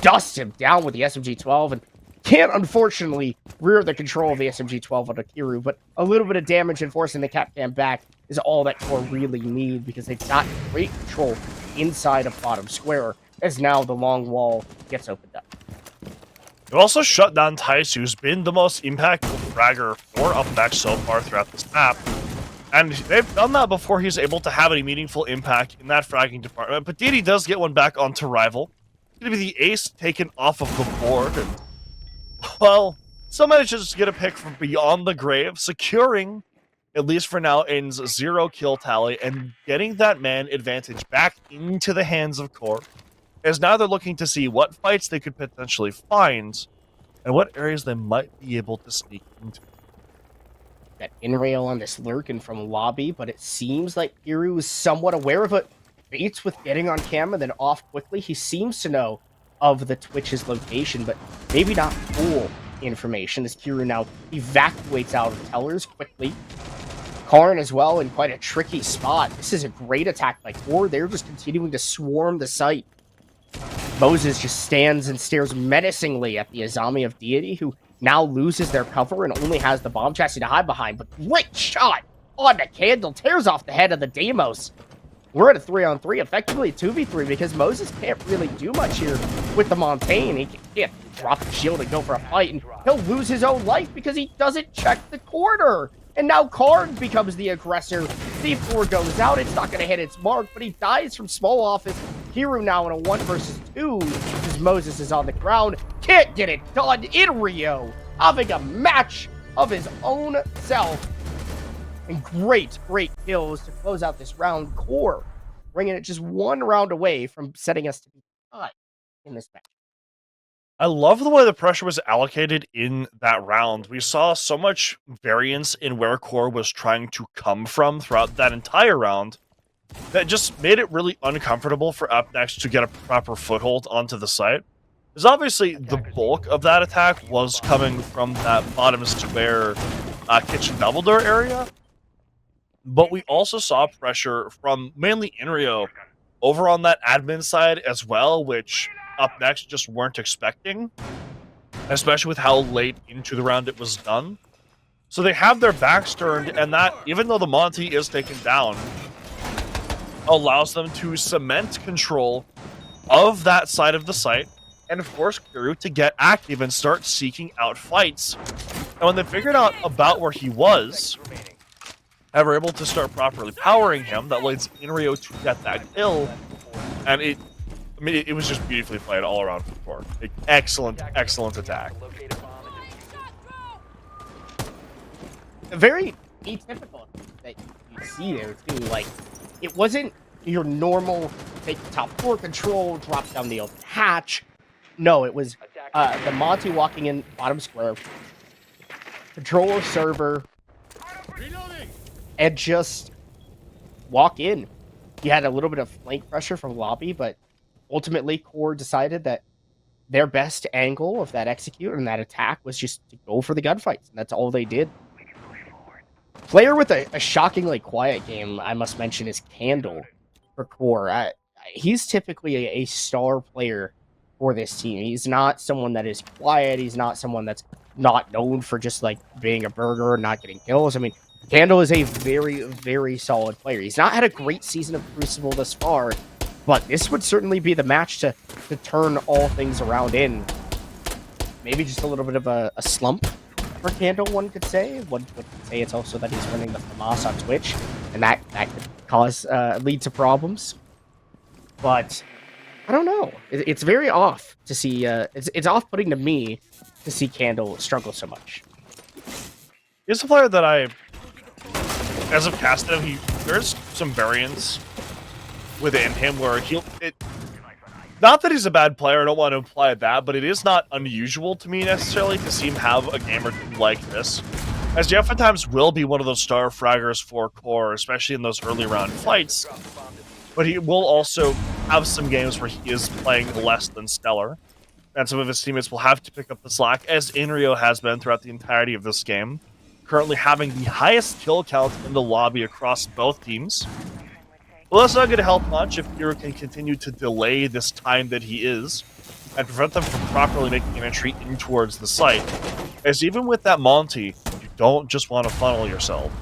dusts him down with the SMG-12 and can't, unfortunately, rear the control of the SMG-12 on Akiru, but a little bit of damage and forcing the Capcan back is all that Core really need because they've got great control inside of bottom square as now the long wall gets opened up. They've also shut down Tice, who's been the most impactful fragger for up next so far throughout this map. And they've done that before he's able to have any meaningful impact in that fragging department. But Didi does get one back onto Rival. It's going to be the ace taken off of the board. And, well, still manages to get a pick from beyond the grave, securing, at least for now, Aiden's 0 kill tally and getting that man advantage back into the hands of Core. As now they're looking to see what fights they could potentially find and what areas they might be able to sneak into. That in-rail on this lurking from lobby, but it seems like Kiru is somewhat aware of it. Bates with getting on cam and then off quickly. He seems to know of the Twitch's location, but maybe not full information as Kiru now evacuates out of tellers quickly. Karn as well in quite a tricky spot. This is a great attack by Core. They're just continuing to swarm the site. Moses just stands and stares menacingly at the Azami of Deity, who now loses their cover and only has the bomb chassis to hide behind. But great shot on the candle. Tears off the head of the Deimos. We're at a 3-on-3, effectively a 2v3, because Moses can't really do much here with the Montaigne. He can't drop the shield and go for a fight, and he'll lose his own life because he doesn't check the corner. And now Karn becomes the aggressor. C4 goes out. It's not going to hit its mark, but he dies from small office. Hiru now in a 1 versus 2 because Moses is on the ground. Can't get it done in Rio. Having a match of his own self. And great kills to close out this round. Core bringing it just 1 round away from setting us to be tied in this match. I love the way the pressure was allocated in that round. We saw so much variance in where Core was trying to come from throughout that entire round that just made it really uncomfortable for Up Next to get a proper foothold onto the site. Because obviously the bulk of that attack was coming from that bottom square kitchen double door area, but we also saw pressure from mainly Inrio over on that admin side as well, which Up Next just weren't expecting, especially with how late into the round it was done. So they have their backs turned, and that, even though the Monty is taken down, allows them to cement control of that side of the site and force Kiru to get active and start seeking out fights. And when they figured out about where he was, and were able to start properly powering him, that leads Inrio to get that kill, and it I mean, it was just beautifully played all around from QoR. Like, excellent attack. Locate a bomb and defuse it. Very atypical that you see there too. Like, it wasn't your normal take the top floor control, drop down the open hatch. No, it was the Monty walking in bottom square, controller server, and just walk in. You had a little bit of flank pressure from lobby, but ultimately QoR decided that their best angle of that execute and that attack was just to go for the gunfights, and that's all they did. Player with a shockingly quiet game, I must mention, is Candle for QoR. He's typically a star player for this team. He's not someone that is quiet. He's not someone that's not known for just like being a burger and not getting kills. I mean, Candle is a very, very solid player. He's not had a great season of Crucible thus far, but this would certainly be the match to turn all things around in. Maybe just a little bit of a slump for Candle, one could say. One could say it's also that he's running the FAMAS on Twitch, and that could cause lead to problems. But I don't know. It's very off to see. It's off-putting to me to see Candle struggle so much. He's a player that as of cast him, there's some variance within him where not that he's a bad player, I don't want to imply that, but it is not unusual to me necessarily to see him have a game or two like this, as he oftentimes will be one of those star fraggers for QoR, especially in those early round fights, but he will also have some games where he is playing less than stellar, and some of his teammates will have to pick up the slack, as Inrio has been throughout the entirety of this game, currently having the highest kill count in the lobby across both teams. Well, that's not going to help much if Hero can continue to delay this time that he is and prevent them from properly making an entry in towards the site. As even with that Monty, you don't just want to funnel yourself.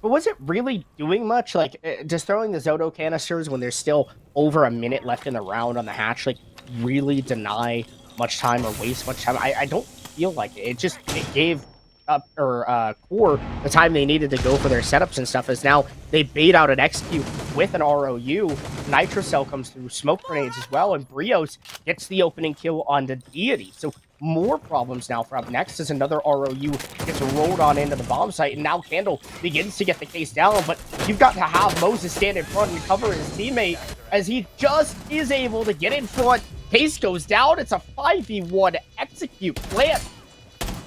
But was it really doing much? Like, just throwing the Zoto canisters when there's still over a minute left in the round on the hatch, like, really deny much time or waste much time? I don't feel like it. It gave QoR the time they needed to go for their setups and stuff, as now they bait out an execute with an ROU. Nitrocell comes through, smoke grenades as well, and Brios gets the opening kill on the Deity. So more problems now for up next as another ROU gets rolled on into the bomb site, and now Candle begins to get the case down, but you've got to have Moses stand in front and cover his teammate as he just is able to get in front. Case goes down. It's a 5v1 execute plant.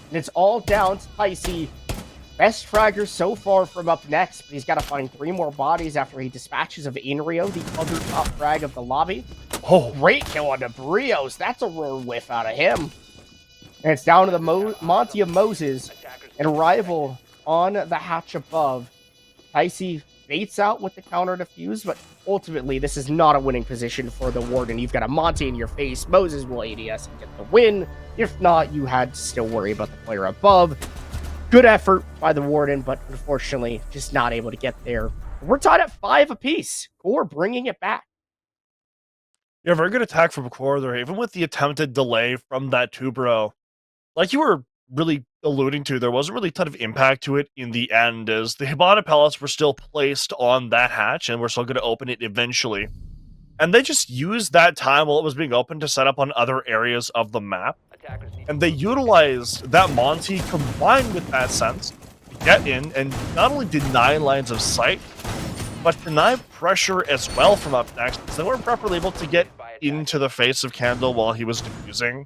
And it's all down to Ticey. Best fragger so far from up next, but he's got to find 3 more bodies after he dispatches of Inrio, the other top frag of the lobby. Oh, great kill on the Brios. That's a rare whiff out of him. And it's down to the Monty of Moses and Rival on the hatch above. Ticey baits out with the counter defuse, but ultimately this is not a winning position for the Warden. You've got a Monty in your face. Moses will ADS and get the win. If not, you had to still worry about the player above. Good effort by the Warden, but unfortunately just not able to get there. We're tied at 5 apiece. QoR bringing it back. Yeah, very good attack from QoR there, even with the attempted delay from that Tubro. Like you were really alluding to, there wasn't really a ton of impact to it in the end, as the Hibana pellets were still placed on that hatch, and we're still going to open it eventually. And they just used that time while it was being opened to set up on other areas of the map. And they utilized that Monty combined with that sense to get in and not only deny lines of sight, but deny pressure as well from up next, because they weren't properly able to get into the face of Candle while he was defusing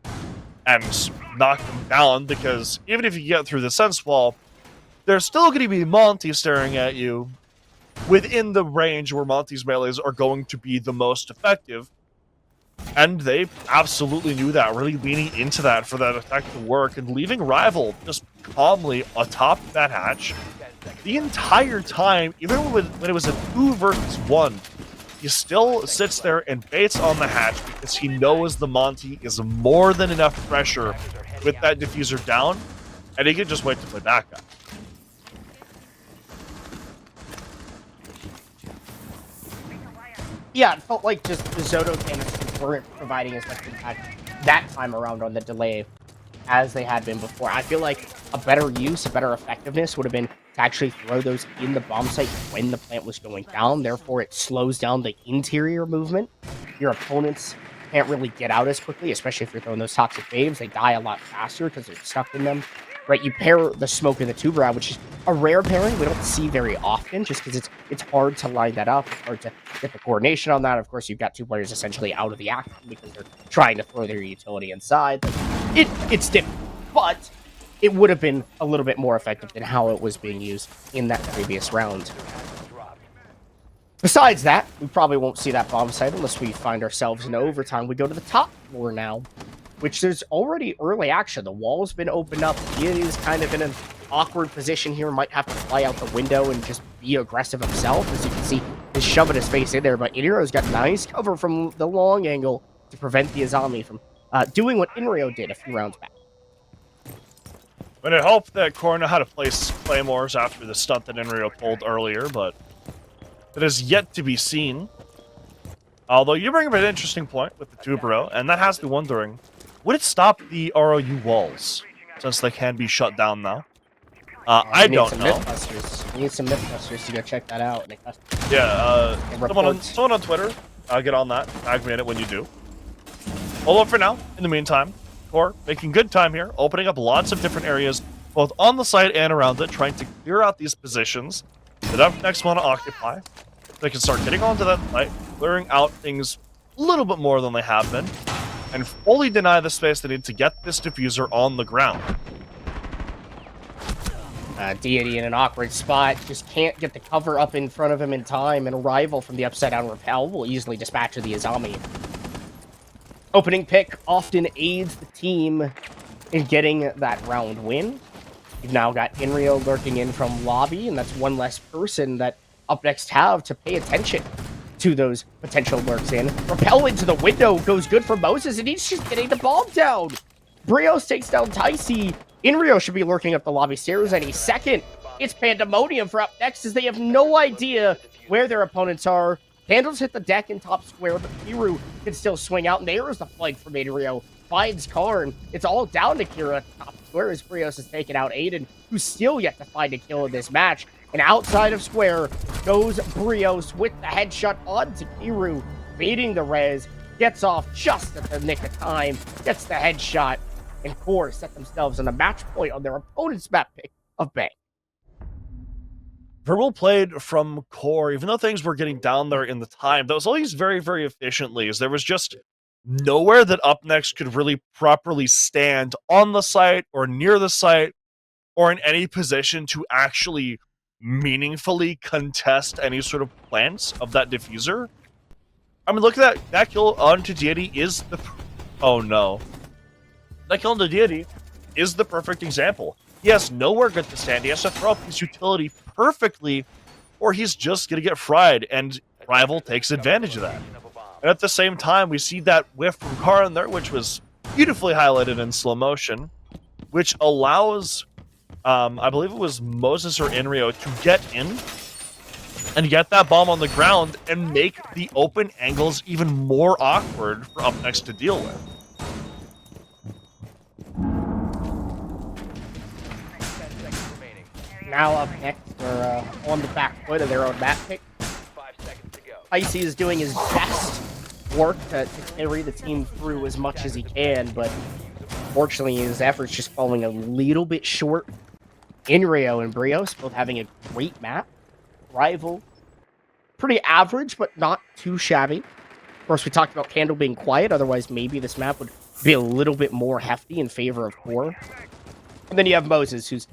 and knock him down, because even if you get through the sense wall, there's still going to be Monty staring at you within the range where Monty's melees are going to be the most effective. And they absolutely knew that, really leaning into that for that attack to work and leaving Rival just calmly atop that hatch the entire time. Even when it was a 2 versus 1, he still sits there and baits on the hatch because he knows the Monty is more than enough pressure with that diffuser down, and he can just wait to play backup. Yeah, it felt like just the Zoto canisters weren't providing as much impact that time around on the delay as they had been before. I feel like a better use, a better effectiveness would have been to actually throw those in the bomb site when the plant was going down. Therefore, it slows down the interior movement your opponents can't really get out as quickly, especially if you're throwing those toxic waves. They die a lot faster because they're stuck in them. Right, you pair the smoke and the tuber out, which is a rare pairing we don't see very often, just because it's hard to line that up. It's hard to get the coordination on that. Of course, you've got two players essentially out of the action because they're trying to throw their utility inside. It's different, but it would have been a little bit more effective than how it was being used in that previous round. Besides that, we probably won't see that bomb site unless we find ourselves in overtime. We go to the top floor now, which there's already early action. The wall's been opened up. He is kind of in an awkward position here. Might have to fly out the window and just be aggressive himself. As you can see, he's shoving his face in there. But Inrio's got nice cover from the long angle to prevent the Azami from doing what Inrio did a few rounds back. But I hope that QoR know how to place claymores after the stunt that Inrio pulled earlier, but it is yet to be seen. Although you bring up an interesting point with the Tubero, and that has me wondering, would it stop the ROU walls, since they can be shut down now? I don't know. We need some Mythbusters to go check that out. Yeah, someone on Twitter, get on that. Tag me in it when you do. Although for now, in the meantime, QoR making good time here, opening up lots of different areas, both on the site and around it, trying to clear out these positions that up next want to occupy. They can start getting onto that site, clearing out things a little bit more than they have been, and fully deny the space they need to get this diffuser on the ground. Deity in an awkward spot, just can't get the cover up in front of him in time, and a rival from the upside down repel will easily dispatch the Azami. Opening pick often aids the team in getting that round win. You've now got Inrio lurking in from lobby, and that's one less person that Up Next have to pay attention to those potential lurks in. Repel into the window goes good for Moses, and he's just getting the bomb down. Brios takes down Ticey. Inrio should be lurking up the lobby stairs any second. It's pandemonium for Up Next as they have no idea where their opponents are. Candles hit the deck in top square, but Kiru can still swing out, and there is the flank from Inrio. Finds Karn. It's all down to Kira at the top square as Brios has taken out Aiden, who's still yet to find a kill in this match. And outside of square goes Brios with the headshot onto Kiru, beating the res, gets off just at the nick of time, gets the headshot, and QoR set themselves on a match point on their opponent's map pick of Bang. Very well played from QoR, even though things were getting down there in the time. That was always very, very efficiently, as there was just nowhere that Up Next could really properly stand on the site or near the site or in any position to actually meaningfully contest any sort of plants of that diffuser. I mean, look at that. That kill onto Deity is the... Oh, no. That kill onto Deity is the perfect example. He has nowhere good to stand. He has to throw up his utility perfectly, or he's just going to get fried, and Rival takes advantage of that. And at the same time, we see that whiff from Karn there, which was beautifully highlighted in slow motion, which allows, I believe it was Moses or Inrio, to get in and get that bomb on the ground and make the open angles even more awkward for Up Next to deal with. Now Up Next are on the back foot of their own map pick. 5 seconds to go. Icy is doing his best work to carry the team through as much as he can, but unfortunately his efforts just falling a little bit short. Inrio and Brios both having a great map. Rival, pretty average, but not too shabby. Of course, we talked about Candle being quiet, otherwise maybe this map would be a little bit more hefty in favor of QoR. And then you have Moses, who's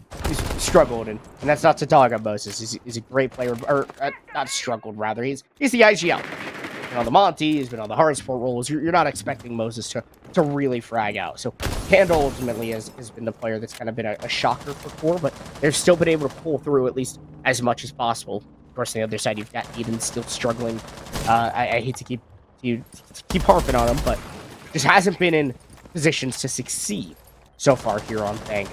struggled, and that's not to dog on Moses. He's a great player, or not struggled, rather. He's the IGL. He's been on the Monty, he's been on the hard sport roles. You're not expecting Moses to really frag out. So Candle ultimately has been the player that's kind of been a shocker for QoR, but they've still been able to pull through at least as much as possible. Of course, on the other side, you've got Eden still struggling. I hate to keep harping on him, but just hasn't been in positions to succeed so far here on Bank.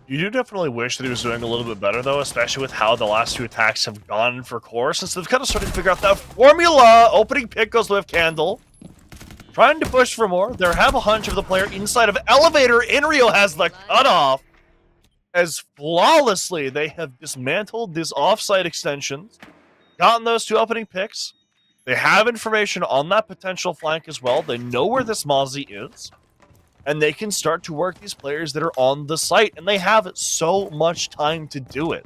You do definitely wish that he was doing a little bit better, though, especially with how the last two attacks have gone for QoR, since they've kind of started to figure out that formula. Opening pick goes with Candle. Trying to push for more. They have a hunch of the player inside of Elevator. Inrio has the cutoff. As flawlessly they have dismantled these offside extensions, gotten those two opening picks. They have information on that potential flank as well. They know where this Mozzie is. And they can start to work these players that are on the site. And they have so much time to do it.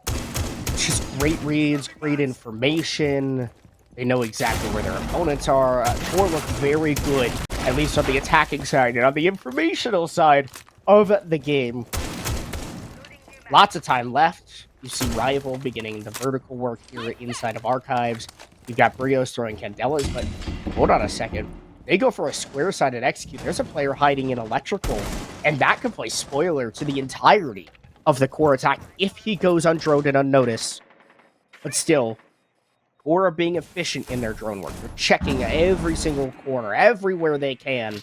It's just great reads, great information. They know exactly where their opponents are. QoR look very good, at least on the attacking side and on the informational side of the game. Lots of time left. You see Rival beginning the vertical work here inside of Archives. You've got Brios throwing Candelas, but hold on a second. They go for a square-sided execute. There's a player hiding in Electrical, and that could play spoiler to the entirety of the QoR attack if he goes undroned and unnoticed. But still, QoR are being efficient in their drone work. They're checking every single corner, everywhere they can.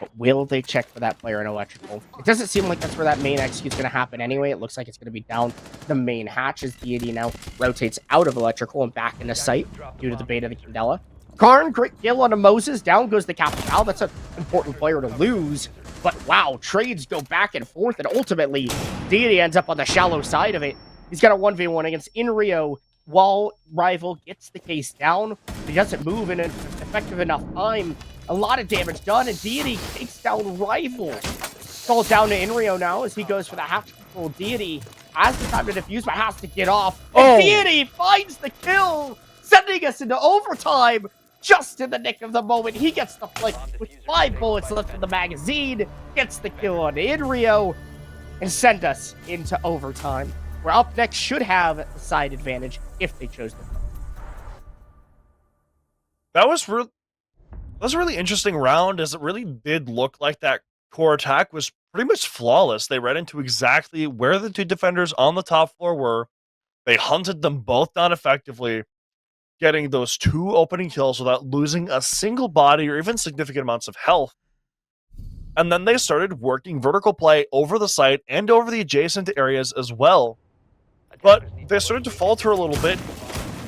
But will they check for that player in Electrical? It doesn't seem like that's where that main execute's going to happen anyway. It looks like it's going to be down the main hatch as Deity now rotates out of Electrical and back into sight due to the bait of the Candela. Karn, great kill on a Moses. Down goes the Capital. That's an important player to lose. But wow, trades go back and forth, and ultimately, Deity ends up on the shallow side of it. He's got a 1v1 against InRio while Rival gets the case down. He doesn't move in an effective enough time. A lot of damage done, and Deity takes down Rival. Falls down to InRio now as he goes for the half control. Deity has the time to defuse, but has to get off. And Deity finds the kill, sending us into overtime. Just in the nick of the moment, he gets the flick with 5 bullets left in the magazine, gets the kill on InRio, and send us into overtime. Where Up Next should have the side advantage if they chose to. That was a really interesting round, as it really did look like that QoR attack was pretty much flawless. They read into exactly where the two defenders on the top floor were. They hunted them both down effectively, getting those 2 opening kills without losing a single body or even significant amounts of health. And then they started working vertical play over the site and over the adjacent areas as well. But they started to falter a little bit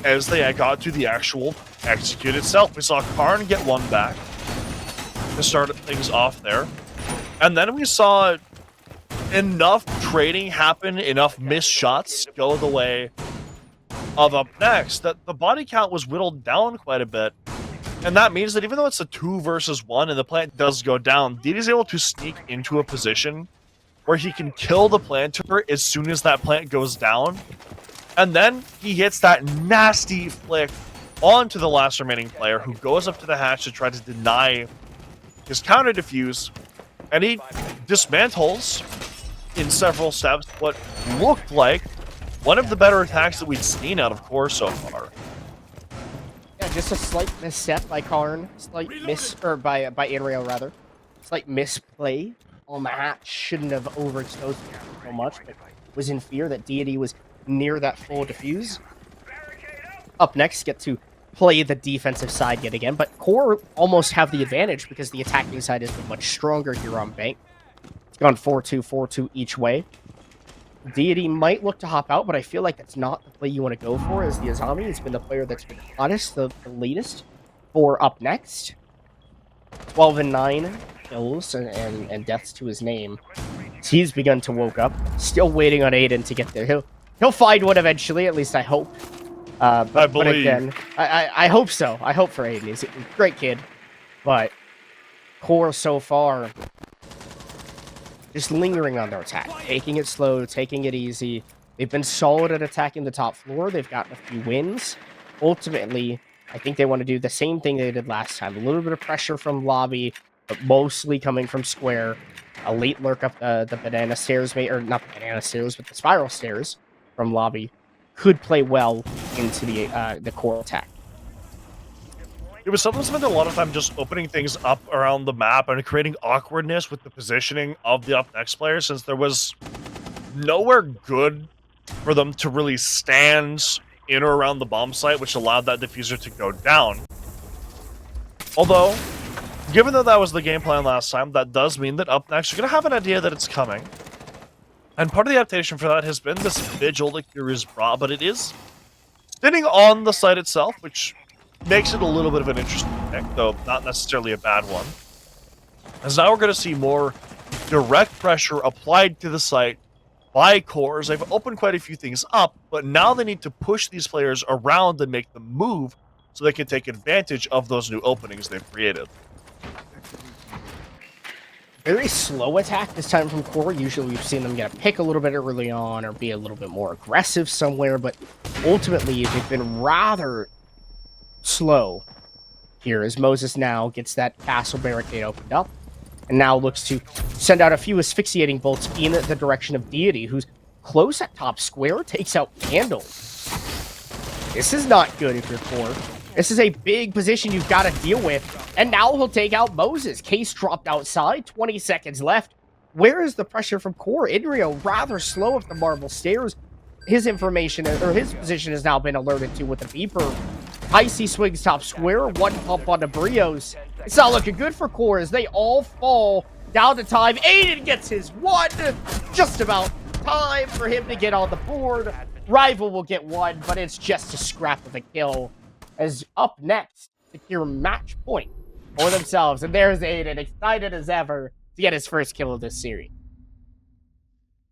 as they got to the actual execute itself. We saw Karn get one back to start things off there. And then we saw enough trading happen, enough missed shots go the way of Up Next, that the body count was whittled down quite a bit. And that means that even though it's a 2 versus 1 and the plant does go down, Deity is able to sneak into a position where he can kill the planter as soon as that plant goes down. And then he hits that nasty flick onto the last remaining player, who goes up to the hatch to try to deny his counter defuse. And he dismantles in several steps what looked like one of the better attacks that we'd seen out of QoR so far. Yeah, just a slight misstep by Karn, by InRio rather. Slight misplay on the hatch. Shouldn't have overexposed him so much, but was in fear that Deity was near that full defuse. Up Next, get to play the defensive side yet again, but QoR almost have the advantage because the attacking side has been much stronger here on Bank. It's gone 4-2, 4-2 each way. Deity might look to hop out, but I feel like that's not the play you want to go for, as the Azami has been the player that's been hottest, the latest, for Up Next. 12 and 9 kills and deaths to his name. He's begun to woke up. Still waiting on Aiden to get there. He'll find one eventually, at least I hope. But again, I hope so. I hope for Aiden. He's a great kid. But QoR so far, just lingering on their attack, taking it slow, taking it easy. They've been solid at attacking the top floor. They've gotten a few wins. Ultimately, I think they want to do the same thing they did last time. A little bit of pressure from lobby, but mostly coming from square. A late lurk up the banana stairs, or not the banana stairs, but the spiral stairs from lobby could play well into the QoR attack. It was something that spent a lot of time just opening things up around the map and creating awkwardness with the positioning of the Up Next players, since there was nowhere good for them to really stand in or around the bomb site, which allowed that diffuser to go down. Although, given that was the game plan last time, that does mean that Up Next are going to have an idea that it's coming. And part of the adaptation for that has been this vigil that QoR brought, but it is sitting on the site itself, which makes it a little bit of an interesting pick, though not necessarily a bad one. As now we're going to see more direct pressure applied to the site by QoR. They've opened quite a few things up, but now they need to push these players around and make them move so they can take advantage of those new openings they've created. Very slow attack this time from QoR. Usually we've seen them get a pick a little bit early on or be a little bit more aggressive somewhere, but ultimately they've been rather slow here as Moses now gets that castle barricade opened up and now looks to send out a few asphyxiating bolts in the direction of Deity, who's close at top square, takes out Candle. This is not good if you're QoR. This is a big position you've got to deal with. And now he'll take out Moses. Case dropped outside. 20 seconds left. Where is the pressure from QoR? Idrio rather slow up the marble stairs. His information, or his position has now been alerted to with the beeper. Icy swings top square. One pump on the Brios. It's not looking good for QoR as they all fall down to time. Aiden gets his one. Just about time for him to get on the board. Rival will get one, but it's just a scrap of a kill. As up next, secure match point for themselves. And there's Aiden, excited as ever to get his first kill of this series.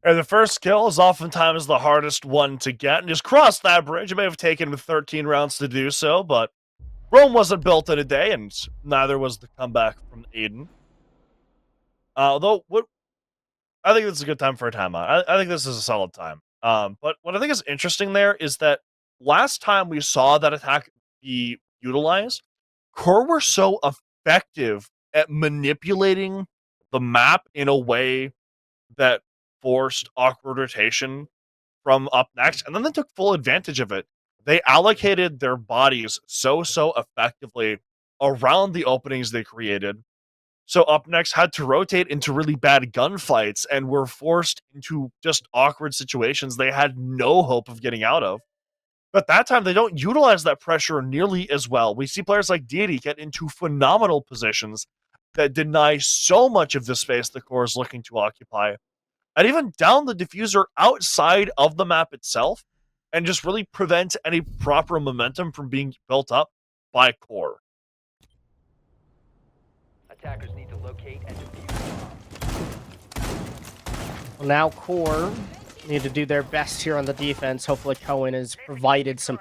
And the first kill is oftentimes the hardest one to get, and just cross that bridge. It may have taken him 13 rounds to do so, but Rome wasn't built in a day, and neither was the comeback from Aiden. Although, I think this is a good time for a timeout. I think this is a solid time. But what I think is interesting there is that last time we saw that attack be utilized, QoR were so effective at manipulating the map in a way that forced awkward rotation from up next, and then they took full advantage of it. They allocated their bodies so effectively around the openings they created. So up next had to rotate into really bad gunfights and were forced into just awkward situations they had no hope of getting out of. But that time, they don't utilize that pressure nearly as well. We see players like Deity get into phenomenal positions that deny so much of the space the core is looking to occupy, and even down the diffuser outside of the map itself, and just really prevent any proper momentum from being built up by core. Attackers need to locate and defuse. Well, now QoR need to do their best here on the defense. Hopefully Cohen has provided some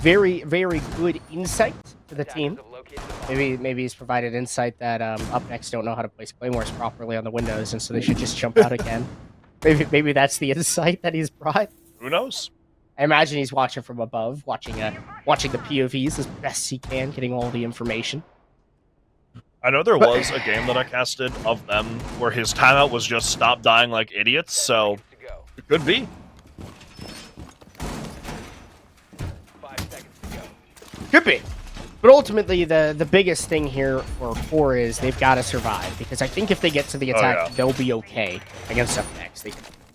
very good insight to the team. Maybe he's provided insight that up next don't know how to place claymores properly on the windows, and so they should just jump out again. Maybe that's the insight that he's brought. Who knows? I imagine he's watching from above, watching the POVs as best he can, getting all the information. I know there was a game that I casted of them where his timeout was just stop dying like idiots, so it could be. 5 seconds to go. Could be. But ultimately, the biggest thing here for QoR is they've got to survive, because I think if they get to the attack, they'll be okay against up next.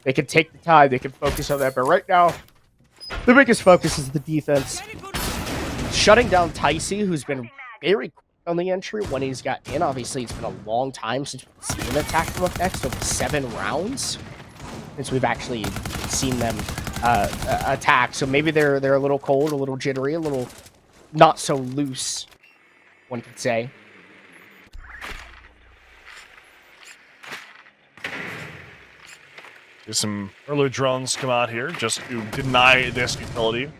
They can take the time, they can focus on that, but right now, the biggest focus is the defense. Shutting down Ticey, who's been very quick on the entry when he's got in. Obviously, it's been a long time since we've seen an attack from up next, over 7 rounds since we've actually seen them attack. So maybe they're a little cold, a little jittery, a little not so loose, one could say. There's some early drones come out here just to deny this utility.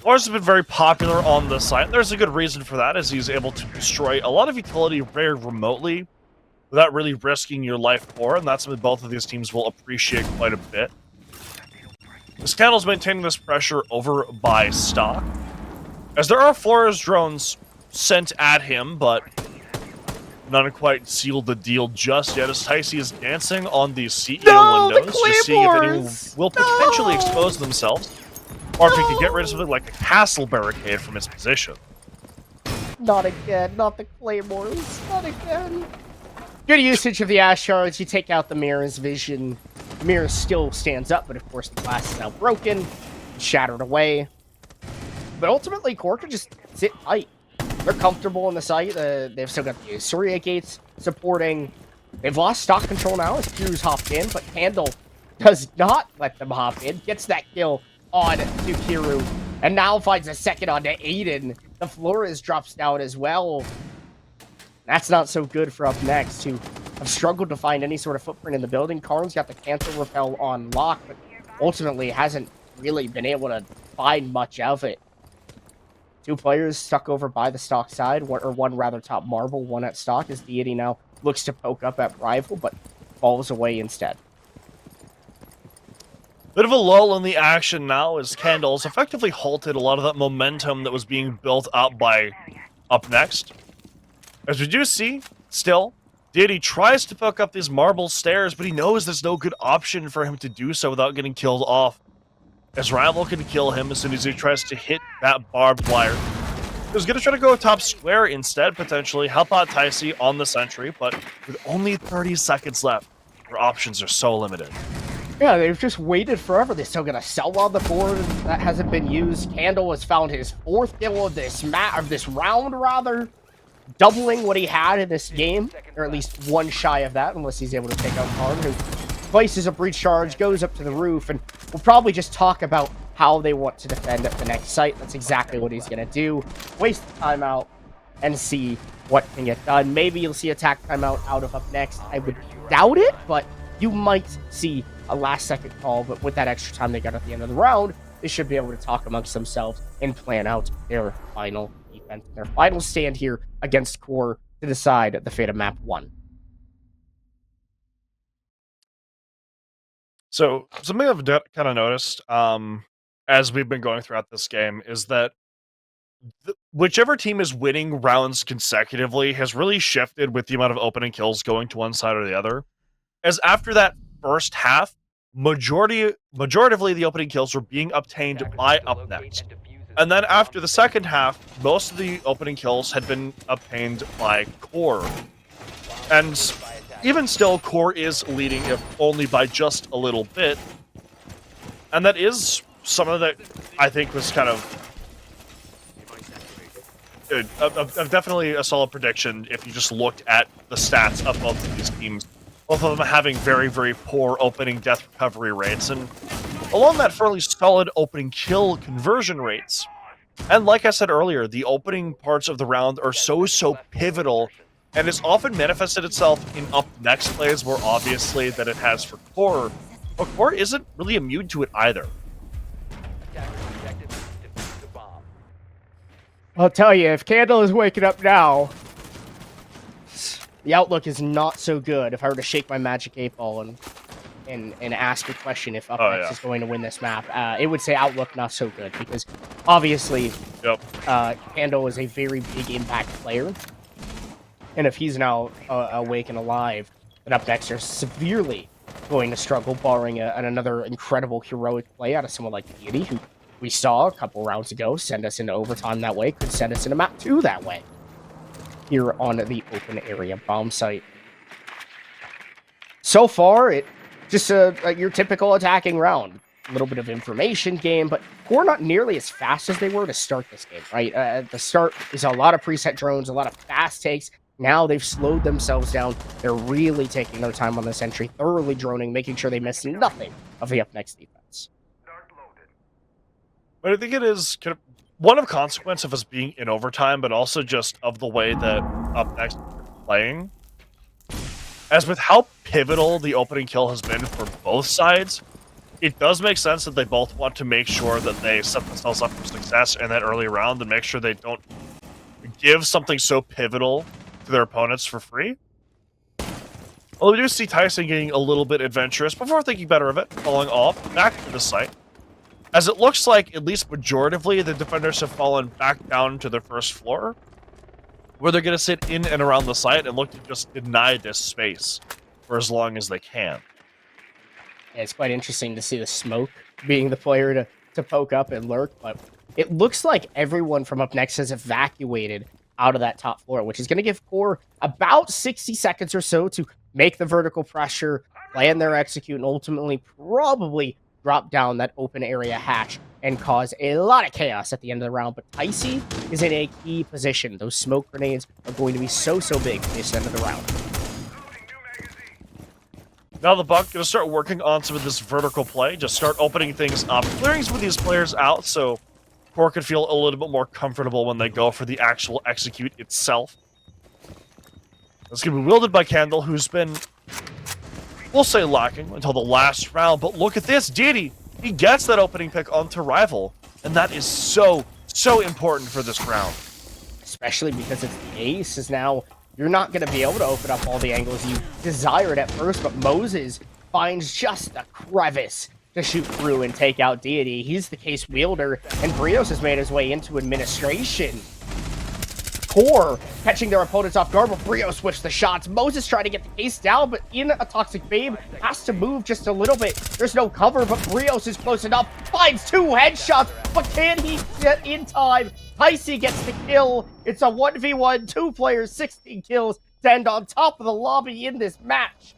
Lars has been very popular on the site. There's a good reason for that, as he's able to destroy a lot of utility very remotely without really risking your life for it, and that's something both of these teams will appreciate quite a bit. This Candle's maintaining this pressure over by stock, as there are Flores drones sent at him, but none quite sealed the deal just yet, as Ticey is dancing on the CEO windows, just seeing if anyone will potentially expose themselves, or if he could get rid of something like a castle barricade from his position. Not again, not the claymores, not again. Good usage of the Ash Shards. You take out the Mirror's vision. The Mirror still stands up, but of course the glass is now broken, shattered away. But ultimately, QoR can just sit tight. They're comfortable in the site. They've still got the Surya gates supporting. They've lost stock control now as Q's hopped in, but Candle does not let them hop in. Gets that kill on to Kiru, and now finds a second onto Aiden. The Flores drops down as well. That's not so good for up next, who have struggled to find any sort of footprint in the building. Karn's got the cancel repel on lock, but ultimately hasn't really been able to find much of it. Two players stuck over by the stock side, or one rather top marble, one at stock, as Deity now looks to poke up at rival, but falls away instead. Bit of a lull in the action now as Candles effectively halted a lot of that momentum that was being built up by Up Next. As we do see, still, Deity tries to poke up these marble stairs, but he knows there's no good option for him to do so without getting killed off. As Rival can kill him as soon as he tries to hit that barbed wire. He's going to try to go top square instead, potentially, help out Ticey on the sentry, but with only 30 seconds left, their options are so limited. Yeah, they've just waited forever. They're still gonna sell on the board that hasn't been used. Candle has found his 4th kill of this round, rather, doubling what he had in this game, or at least one shy of that, unless he's able to take out Karn, who places a breach charge, goes up to the roof, and we'll probably just talk about how they want to defend at the next site. That's exactly what he's gonna do. Waste the timeout and see what can get done. Maybe you'll see attack timeout out of Up Next. I would doubt it, but you might see a last-second call. But with that extra time they got at the end of the round, they should be able to talk amongst themselves and plan out their final defense, their final stand here against QoR to decide the fate of Map 1. So, something I've kind of noticed as we've been going throughout this game is that whichever team is winning rounds consecutively has really shifted with the amount of opening kills going to one side or the other. As after that first half, majoritively the opening kills were being obtained by Up Next. And then after the second half, most of the opening kills had been obtained by QoR. And even still, QoR is leading, if only by just a little bit. And that is something that I think was kind of good. Definitely a solid prediction if you just looked at the stats of both of these teams. Both of them having very, very poor opening death recovery rates, and along that fairly solid opening kill conversion rates. And like I said earlier, the opening parts of the round are so pivotal, and it's often manifested itself in Up Next plays more obviously than it has for QoR, but QoR isn't really immune to it either. I'll tell you, if Candle is waking up now, the outlook is not so good. If I were to shake my magic 8-ball and ask a question if Up Next is going to win this map, it would say outlook not so good, because obviously Candle is a very big impact player, and if he's now awake and alive, then Up Next are severely going to struggle, barring another incredible heroic play out of someone like Deity, who we saw a couple rounds ago send us into overtime that way, could send us into map 2 that way. Here on the open area bomb site. So far, it just your typical attacking round. A little bit of information game, but QoR not nearly as fast as they were to start this game, right? At the start, is a lot of preset drones, a lot of fast takes. Now they've slowed themselves down. They're really taking their time on this entry, thoroughly droning, making sure they miss nothing of the Up Next defense. But I think it is kind of one of consequence of us being in overtime, but also just of the way that Up Next is playing. As with how pivotal the opening kill has been for both sides, it does make sense that they both want to make sure that they set themselves up for success in that early round and make sure they don't give something so pivotal to their opponents for free. Although we do see Tyson getting a little bit adventurous before thinking better of it, falling off back to the site. As it looks like, at least majoritively, the defenders have fallen back down to their first floor, where they're going to sit in and around the site and look to just deny this space for as long as they can. Yeah, it's quite interesting to see the smoke being the player to poke up and lurk, but it looks like everyone from Up Next has evacuated out of that top floor, which is going to give QoR about 60 seconds or so to make the vertical pressure, plan their execute, and ultimately probably drop down that open area hatch and cause a lot of chaos at the end of the round. But Ticey is in a key position. Those smoke grenades are going to be so big at this end of the round. Now the Buck going to start working on some of this vertical play, just start opening things up, clearing some of these players out so QoR could feel a little bit more comfortable when they go for the actual execute itself. It's going to be wielded by Candle, who's been, we'll say, lacking until the last round. But look at this, Deity! He gets that opening pick onto Rival, and that is so so important for this round. Especially because it's the ace, is now you're not going to be able to open up all the angles you desired at first, but Moses finds just a crevice to shoot through and take out Deity. He's the case wielder, and Brios has made his way into administration. QoR catching their opponents off guard, but Brios whips the shots. Moses trying to get the case down, but in a Toxic Babe has to move just a little bit. There's no cover, but Brios is close enough. Finds 2 headshots, but can he get in time? Ticey gets the kill. It's a 1v1, 2 players, 16 kills to end on top of the lobby in this match.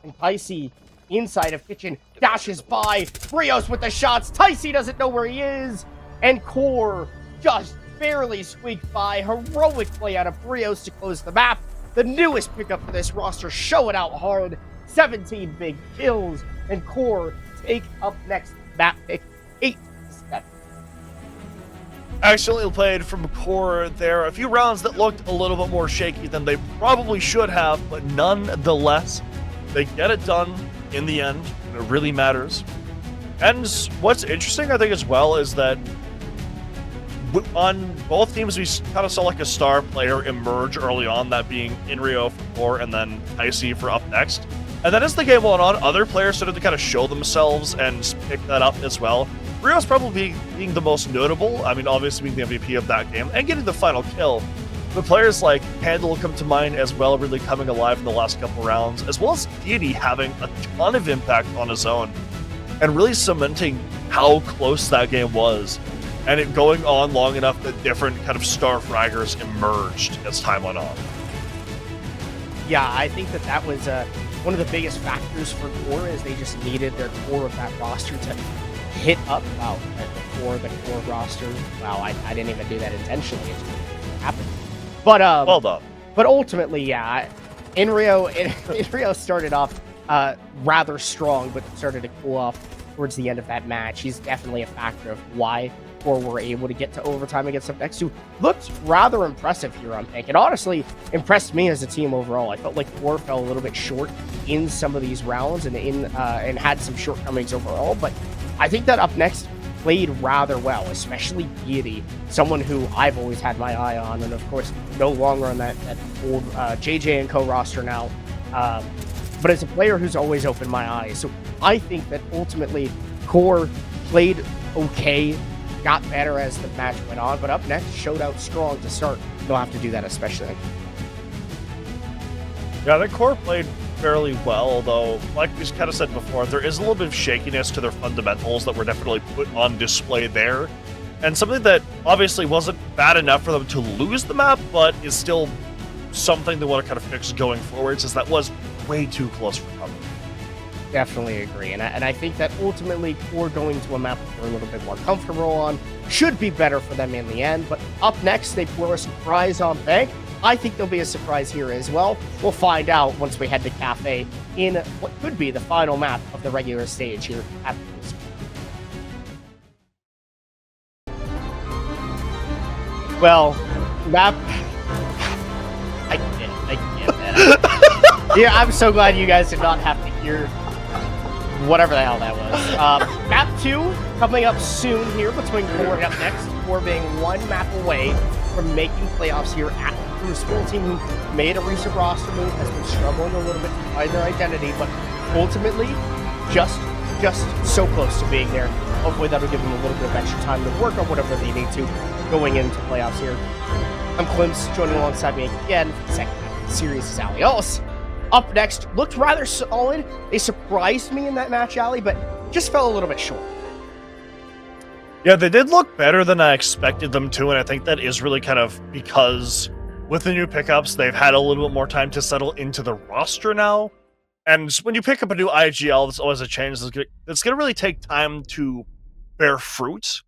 And Ticey, inside of Kitchen, dashes by. Brios with the shots. Ticey doesn't know where he is. And QoR just barely squeaked by. Heroic play out of Brios to close the map. The newest pickup for this roster, show it out hard. 17 big kills. And QoR take up next map pick 8-7. Excellently played from QoR there. A few rounds that looked a little bit more shaky than they probably should have, but nonetheless, they get it done in the end. It really matters. And what's interesting, I think, as well, is that on both teams, we kind of saw like a star player emerge early on, that being Inrio for QoR and then Ticey for up next. And then as the game went on, other players started to kind of show themselves and pick that up as well. Rio's probably being the most notable. I mean, obviously being the MVP of that game and getting the final kill. But players like Handle come to mind as well, really coming alive in the last couple rounds, as well as Deity having a ton of impact on his own and really cementing how close that game was. And it going on long enough that different kind of star fraggers emerged as time went on. Yeah, I think that was one of the biggest factors for QoR, is they just needed their core of that roster to hit up. Wow, the core roster. Wow, I didn't even do that intentionally. It just happened. But well done. But ultimately, yeah, Inrio started off rather strong, but started to cool off towards the end of that match. He's definitely a factor of why QoR were able to get to overtime against up next, who looked rather impressive here on Pink. It honestly impressed me as a team overall. I felt like QoR fell a little bit short in some of these rounds and and had some shortcomings overall, but I think that up next played rather well, especially Deity, someone who I've always had my eye on, and of course no longer on that old JJ and Co roster now, but as a player who's always opened my eyes. So I think that ultimately QoR played okay, got better as the match went on, but up next showed out strong to start. They'll have to do that especially. Yeah, the QoR played fairly well, although, like we kind of said before, there is a little bit of shakiness to their fundamentals that were definitely put on display there. And something that obviously wasn't bad enough for them to lose the map, but is still something they want to kind of fix going forward, since that was way too close for them. Definitely agree, and I think that ultimately QoR going to a map that they're a little bit more comfortable on should be better for them in the end. But up next, they pour a surprise on Bank. I think there'll be a surprise here as well. We'll find out once we head to Cafe in what could be the final map of the regular stage here at the Crucible. Well, map... I can't, man. Yeah, I'm so glad you guys did not have to hear whatever the hell that was. Map 2 coming up soon here between QoR and up next. QoR being one map away from making playoffs here at the Crucible. Team who made a recent roster move has been struggling a little bit to find their identity, but ultimately just so close to being there. Hopefully that'll give them a little bit of extra time to work on whatever they need to going into playoffs here. I'm Klims, joining alongside me again for the second half of the series is Ali Ellis. Up next, looked rather solid. They surprised me in that match, Ali, but just fell a little bit short. Yeah, they did look better than I expected them to, and I think that is really kind of because with the new pickups, they've had a little bit more time to settle into the roster now. And when you pick up a new IGL, that's always a change that's going to really take time to bear fruit.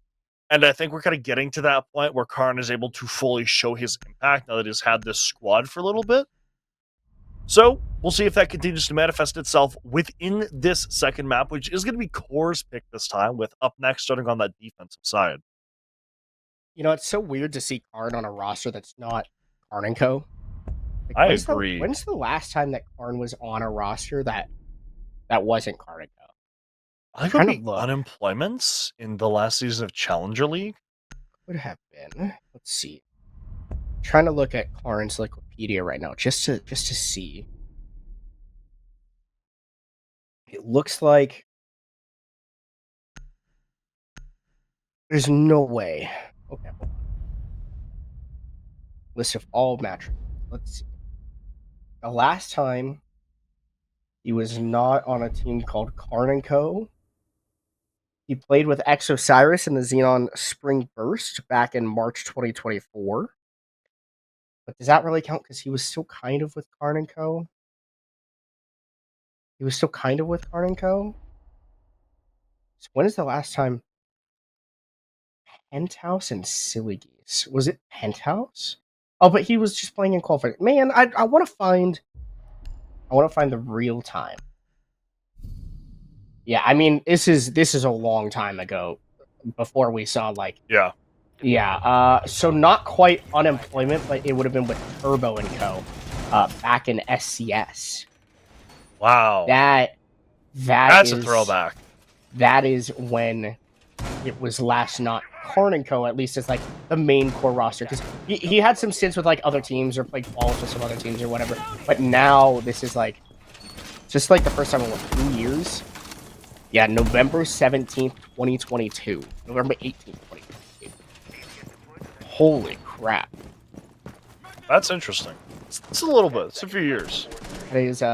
And I think we're kind of getting to that point where Karn is able to fully show his impact now that he's had this squad for a little bit. So we'll see if that continues to manifest itself within this second map, which is going to be QoR's pick this time, with up next starting on that defensive side. You know, it's so weird to see Karn on a roster that's not Karn & Co. Like, I agree. When's the last time that Karn was on a roster that wasn't Karn & Co? I think it would be unemployments in the last season of Challenger League. could have been. Let's see. Trying to look at QoR Encyclopedia right now, just to see. It looks like there's no way. Okay, hold on. List of all matches. Let's see. The last time he was not on a team called Karn & Co. He played with Exosiris in the Xenon Spring Burst back in March 2024. But does that really count? Because he was still kind of with Karn & Co. He was still kind of with Karn & Co. So when is the last time? Penthouse and Silly Geese. Was it Penthouse? Oh, but he was just playing in qualifier. Man, I want to find. I want to find the real time. Yeah, I mean this is a long time ago, before we saw like. Yeah. Yeah. So not quite unemployment, but it would have been with Turbo and Co. Back in SCS. Wow. That's a throwback. That is when it was last not Karn & Co. At least as like the main core roster, because he had some stints with like other teams or played balls with some other teams or whatever. But now this is like just like the first time in what, 2 years. Yeah, November 17th, 2022. November 18th, 2022. Holy crap. That's interesting. It's a little bit. It's a few years. It is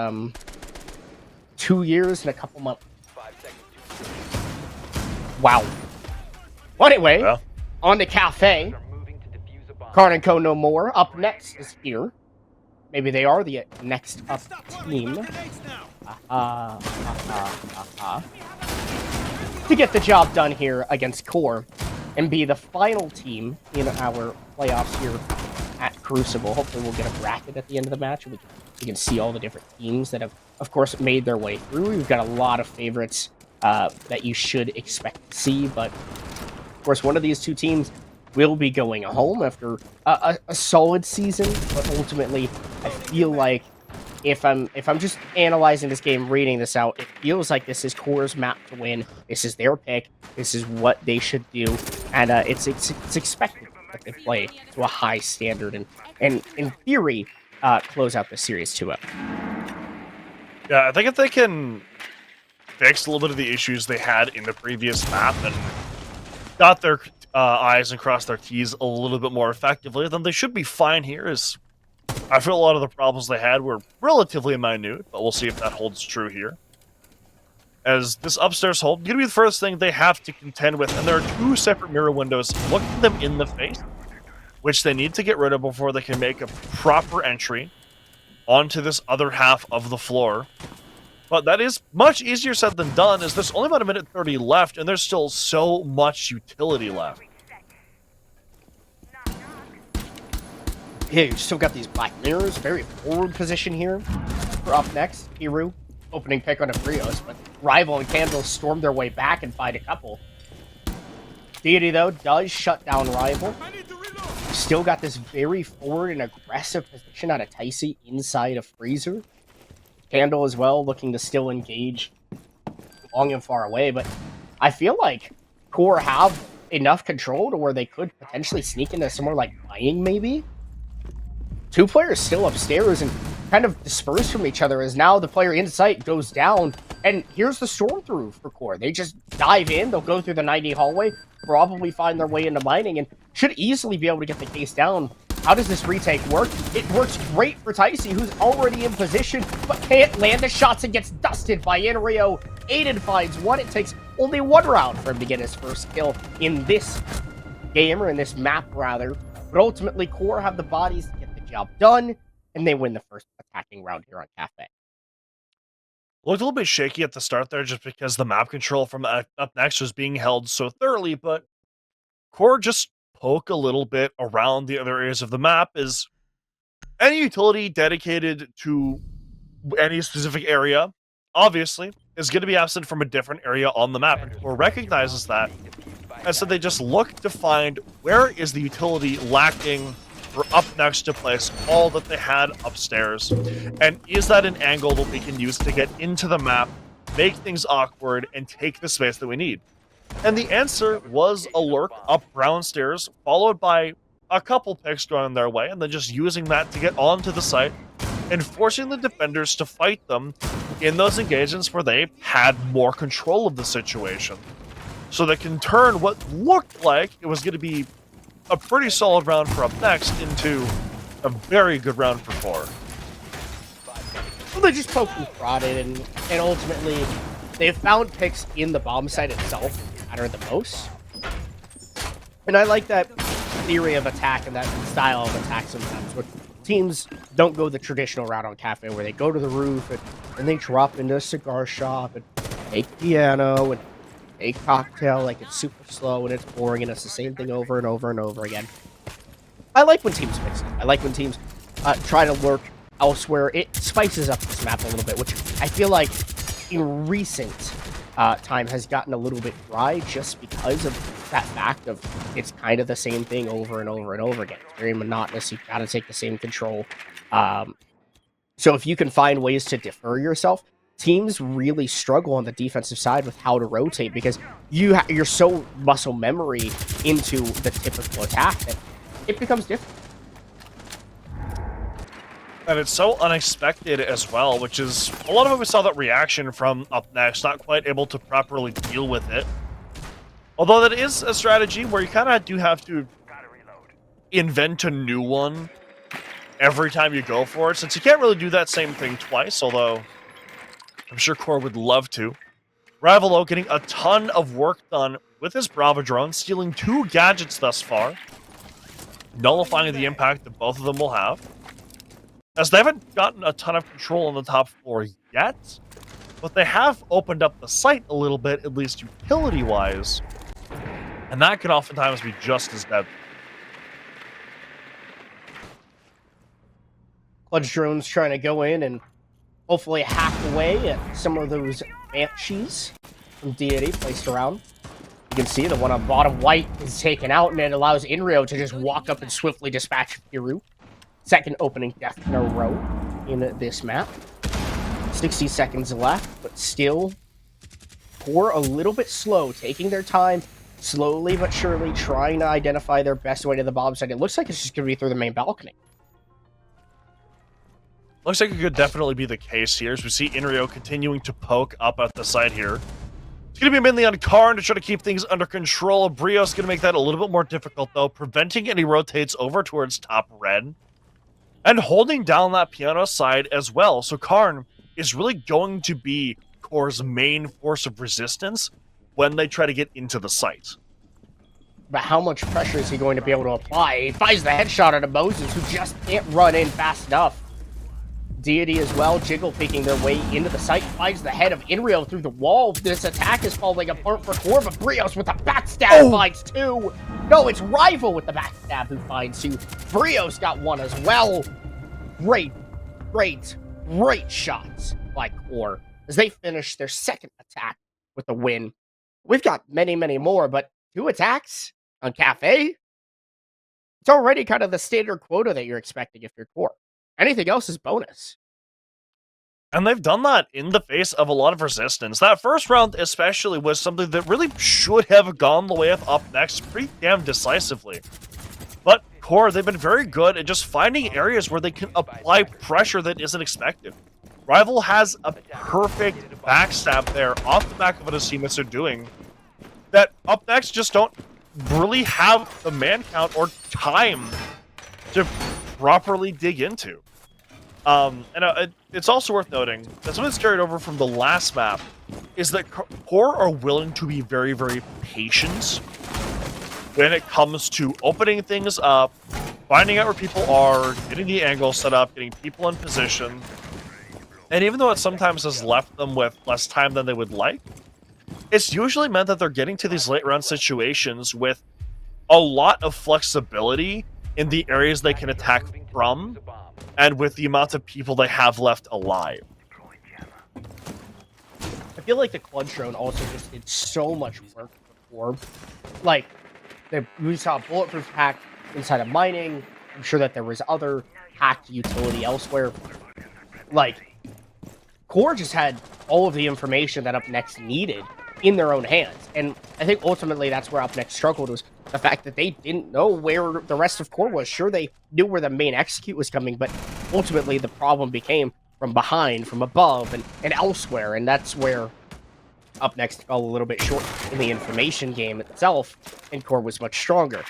2 years and a couple months. 5 seconds. Wow. Well, anyway, Yeah. on the cafe. Are moving to defuse a bomb. Karn & Co. no more. Up next is here. Maybe they are the next up team. To get the job done here against QoR and be the final team in our playoffs here at Crucible. Hopefully we'll get a bracket at the end of the match and we can see all the different teams that have, of course, made their way through. We've got a lot of favorites that you should expect to see, but of course one of these two teams will be going home after a solid season, but ultimately I feel like if I'm just analyzing this game, reading this out, it feels like this is QoR's map to win. This is their pick. This is what they should do, and it's expected that they play to a high standard and in theory close out the series 2-0. Yeah, I think if they can fix a little bit of the issues they had in the previous map and dot their I's and cross their T's a little bit more effectively, then they should be fine here. As I feel a lot of the problems they had were relatively minute, but we'll see if that holds true here. As this upstairs hold, going to be the first thing they have to contend with, and there are 2 separate mirror windows looking them in the face, which they need to get rid of before they can make a proper entry onto this other half of the floor. But that is much easier said than done, as there's only about 1:30 left, and there's still so much utility left. Yeah, you still got these black mirrors, very forward position here. For up next, Hiru, opening pick on a Frios, but Rival and Candle storm their way back and find a couple. Deity, though, does shut down Rival. Still got this very forward and aggressive position out of Ticey inside of Freezer. Candle as well, looking to still engage long and far away, but I feel like QoR have enough control to where they could potentially sneak into somewhere like mining, maybe? 2 players still upstairs and kind of dispersed from each other, as now the player in sight goes down, and here's the storm through for QoR. They just dive in, they'll go through the 90 hallway, probably find their way into mining, and should easily be able to get the case down. How does this retake work? It works great for Ticey, who's already in position, but can't land the shots and gets dusted by Inrio. Aiden finds one. It takes only 1 round for him to get his first kill in this game, or in this map, rather. But ultimately, QoR have the bodies to get the job done, and they win the first attacking round here on Cafe. Looked a little bit shaky at the start there, just because the map control from up next was being held so thoroughly, but QoR just poke a little bit around the other areas of the map. Is any utility dedicated to any specific area, obviously, is going to be absent from a different area on the map, and QoR recognizes that, and so they just look to find where is the utility lacking for up next to place all that they had upstairs, and is that an angle that we can use to get into the map, make things awkward, and take the space that we need. And the answer was a lurk up brown stairs, followed by a couple picks going their way, and then just using that to get onto the site and forcing the defenders to fight them in those engagements where they had more control of the situation. So they can turn what looked like it was going to be a pretty solid round for up next into a very good round for QoR. Well, they just poked and prodded, and ultimately they found picks in the bomb site itself that matter the most. And I like that theory of attack and that style of attack sometimes, where teams don't go the traditional route on Cafe, where they go to the roof and they drop into a cigar shop and take piano and take cocktail like it's super slow and it's boring and it's the same thing over and over and over again. I like when teams mix it. I like when teams try to lurk elsewhere. It spices up this map a little bit, which I feel like in recent time has gotten a little bit dry just because of that fact of it's kind of the same thing over and over and over again. It's very monotonous. You've got to take the same control. So if you can find ways to defer yourself, teams really struggle on the defensive side with how to rotate because you're so muscle memory into the typical attack that it becomes different. And it's so unexpected as well, which is a lot of it we saw that reaction from up next, not quite able to properly deal with it. Although that is a strategy where you kind of do have to invent a new one every time you go for it, since you can't really do that same thing twice, although I'm sure QoR would love to. Rival getting a ton of work done with his Bravo drone, stealing 2 gadgets thus far, nullifying the impact that both of them will have. As they haven't gotten a ton of control on the top floor yet, but they have opened up the site a little bit, at least utility-wise, and that can oftentimes be just as deadly. Clutch drones trying to go in and hopefully hack away at some of those banshees from Deity placed around. You can see the one on bottom white is taken out, and it allows Inrio to just walk up and swiftly dispatch Kiru. Second opening death in a row in this map. 60 seconds left, but still QoR a little bit slow, taking their time, slowly but surely trying to identify their best way to the bomb site. It looks like it's just going to be through the main balcony. Looks like it could definitely be the case here, as we see Inrio continuing to poke up at the side here. It's going to be mainly on Karn to try to keep things under control. Brio's going to make that a little bit more difficult, though, preventing any rotates over towards top red. And holding down that piano side as well. So Karn is really going to be QoR's main force of resistance when they try to get into the site. But how much pressure is he going to be able to apply? He finds the headshot onto Moses, who just can't run in fast enough. Deity as well, Jiggle picking their way into the site, finds the head of Inrio through the wall. This attack is falling apart for QoR, but Brios with a backstab finds 2. No, it's Rival with the backstab who finds 2. Brios got 1 as well. Great shots by QoR as they finish their second attack with a win. We've got many, many more, but 2 attacks on Cafe? It's already kind of the standard quota that you're expecting if you're QoR. Anything else is bonus. And they've done that in the face of a lot of resistance. That first round especially was something that really should have gone the way of up next pretty damn decisively. But QoR, they've been very good at just finding areas where they can apply pressure that isn't expected. Rival has a perfect backstab there off the back of what Asimus are doing that up next just don't really have the man count or time to properly dig into. It's also worth noting that something that's carried over from the last map is that QoR are willing to be very, very patient when it comes to opening things up, finding out where people are, getting the angle set up, getting people in position. And even though it sometimes has left them with less time than they would like, it's usually meant that they're getting to these late round situations with a lot of flexibility in the areas they can attack from, and with the amount of people they have left alive. I feel like the Clutch drone also just did so much work for QoR. Like, we saw a bulletproof hack inside of mining. I'm sure that there was other hacked utility elsewhere. Like, QoR just had all of the information that up next needed in their own hands. And I think ultimately that's where Up Next struggled, was the fact that they didn't know where the rest of core was. Sure, they knew where the main execute was coming, but ultimately the problem became from behind, from above, and elsewhere. And that's where Up Next fell a little bit short in the information game itself, and core was much stronger.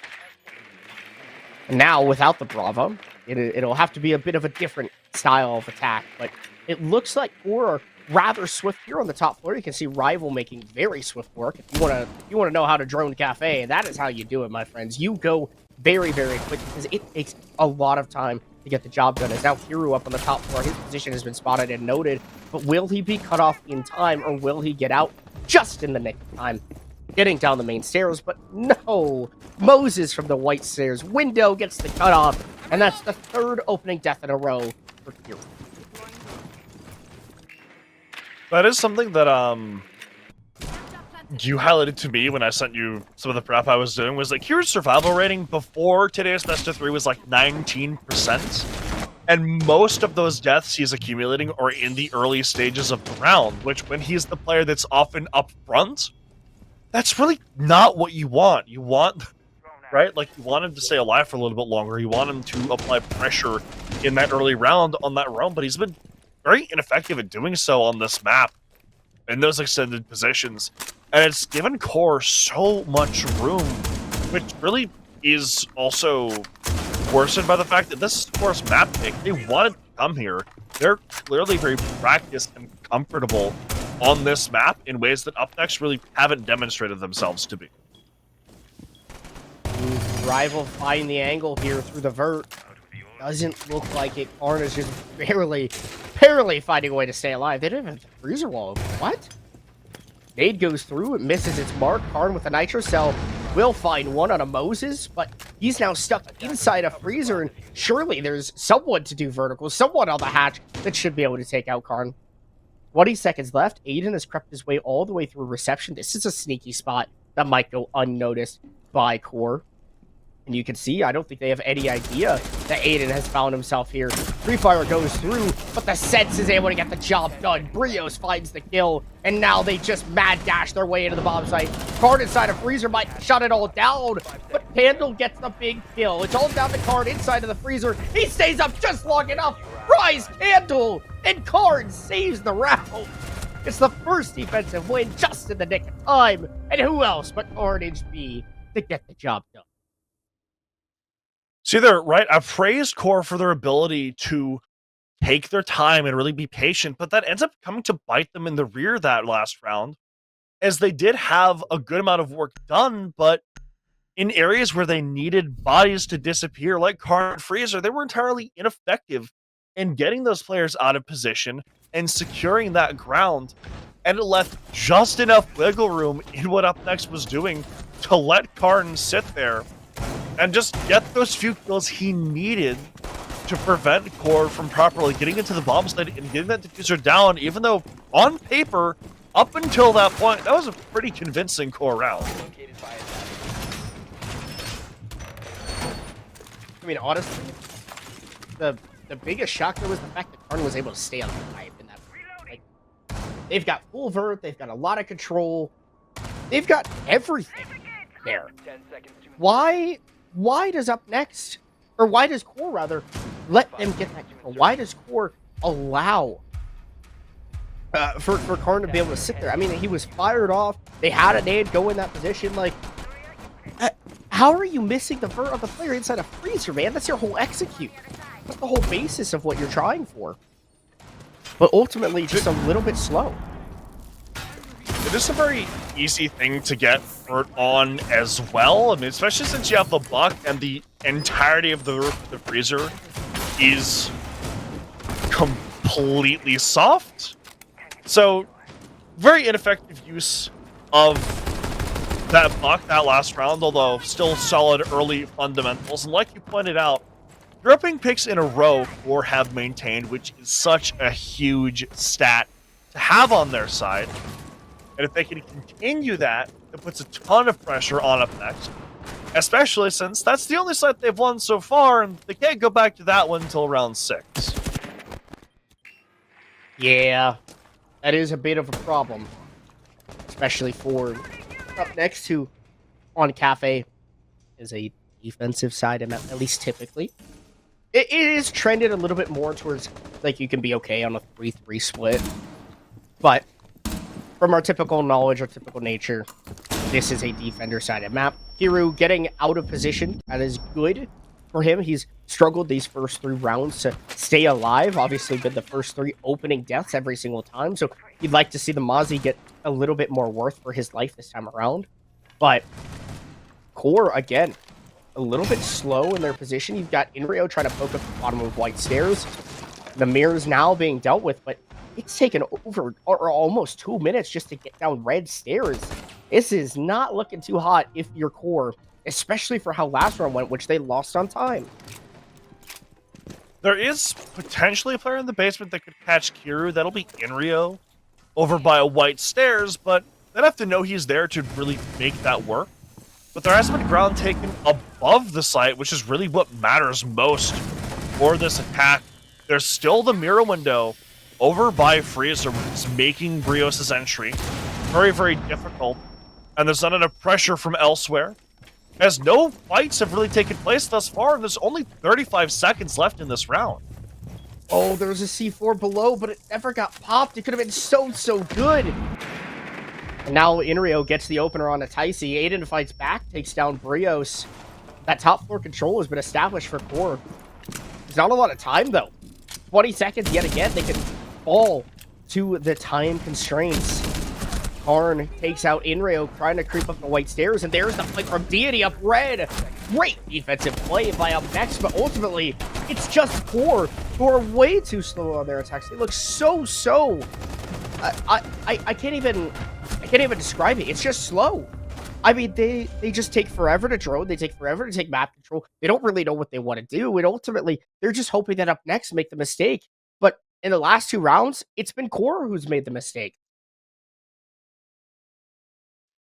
And now, without the Bravo, it'll have to be a bit of a different style of attack, but it looks like core are rather swift here on the top floor. You can see Rival making very swift work. If you wanna know how to drone cafe, that is how you do it, my friends. You go very, very quick, because it takes a lot of time to get the job done. As now Hero up on the top floor, his position has been spotted and noted, but will he be cut off in time, or will he get out just in the nick of time, getting down the main stairs? But no, Moses from the white stairs window gets the cut off, and that's the third opening death in a row for Hero. That is something that you highlighted to me when I sent you some of the prep I was doing, was like Kira's survival rating before today's best of 3 was like 19%. And most of those deaths he's accumulating are in the early stages of the round, which when he's the player that's often up front, that's really not what you want. You want, right? Like, you want him to stay alive for a little bit longer. You want him to apply pressure in that early round on that roam, but he's been very ineffective at doing so on this map in those extended positions. And it's given core so much room, which really is also worsened by the fact that this is core's map pick. They wanted to come here. They're clearly very practiced and comfortable on this map in ways that Up Next really haven't demonstrated themselves to be. Rival finding the angle here through the vert. Doesn't look like it. Karn is just barely finding a way to stay alive. They didn't have the freezer wall open. What? Nade goes through, it misses its mark. Karn with a nitro cell will find one on a Moses, but he's now stuck inside a freezer, and surely there's someone to do vertical, someone on the hatch that should be able to take out Karn. 20 seconds left. Aiden has crept his way all the way through reception. This is a sneaky spot that might go unnoticed by core. And you can see, I don't think they have any idea that Aiden has found himself here. Free Fire goes through, but the Sense is able to get the job done. Brios finds the kill, and now they just mad dash their way into the bomb site. Card inside of Freezer might shut it all down, but Candle gets the big kill. It's all down to Card inside of the Freezer. He stays up just long enough. Rise Candle, and Card saves the round. It's the first defensive win just in the nick of time. And who else but Orange B to get the job done? See there, right? I praised core for their ability to take their time and really be patient, but that ends up coming to bite them in the rear that last round, as they did have a good amount of work done, but in areas where they needed bodies to disappear, like Karn and Freezer, they were entirely ineffective in getting those players out of position and securing that ground, and it left just enough wiggle room in what Up Next was doing to let Karn sit there and just get those few kills he needed to prevent core from properly getting into the bomb site and getting that diffuser down, even though on paper, up until that point, that was a pretty convincing core round. I mean, honestly, the biggest shock there was the fact that Karn was able to stay alive in that. Like, they've got full vert, they've got a lot of control, they've got everything there. Why does Up Next, or why does core rather, let them get that control? Why does core allow for Karn to be able to sit there? I mean, he was fired off. They had a nade go in that position. Like, how are you missing the vert of the player inside a freezer, man? That's your whole execute. That's the whole basis of what you're trying for. But ultimately, just a little bit slow. It is a very easy thing to get hurt on as well. I mean, especially since you have the buck and the entirety of the roof of the freezer is completely soft. So, very ineffective use of that buck that last round, although still solid early fundamentals. And like you pointed out, dropping picks in a row or have maintained, which is such a huge stat to have on their side. And if they can continue that, it puts a ton of pressure on Up Next, especially since that's the only site they've won so far, and they can't go back to that one until round 6. Yeah, that is a bit of a problem. especially for up next to on Cafe is a defensive side, and at least typically. It is trended a little bit more towards, like, you can be okay on a 3-3 split. But from our typical knowledge, our typical nature, this is a defender-sided map. Hiru getting out of position, that is good for him. He's struggled these first 3 rounds to stay alive. Obviously, been the first 3 opening deaths every single time. So you'd like to see the Mozzie get a little bit more worth for his life this time around. But QoR, again, a little bit slow in their position. You've got Inrio trying to poke up the bottom of white stairs. The mirrors now being dealt with, but it's taken over or almost 2 minutes just to get down red stairs. This is not looking too hot if you're QoR, especially for how last round went, which they lost on time. There is potentially a player in the basement that could catch Kiru. That'll be Inrio over by a white stairs, but they'd have to know he's there to really make that work. But there has been ground taken above the site, which is really what matters most for this attack. There's still the mirror window over by Freezer, which is making Brios' entry very, very difficult. And there's not enough pressure from elsewhere, as no fights have really taken place thus far, and there's only 35 seconds left in this round. Oh, there's a C4 below, but it never got popped. It could have been so good. And now Inrio gets the opener on a Ticey. Aiden fights back, takes down Brios. That top floor control has been established for QoR. There's not a lot of time, though. 20 seconds yet again. They can fall to the time constraints. Karn takes out Inrio, trying to creep up the white stairs, and there's the fight from Deity up red. Great defensive play by up next, but ultimately, it's just QoR who are way too slow on their attacks. They look so. I can't even describe it. It's just slow. I mean, they just take forever to drone. They take forever to take map control. They don't really know what they want to do, and ultimately, they're just hoping that up next make the mistake. But in the last 2 rounds, it's been QoR who's made the mistake.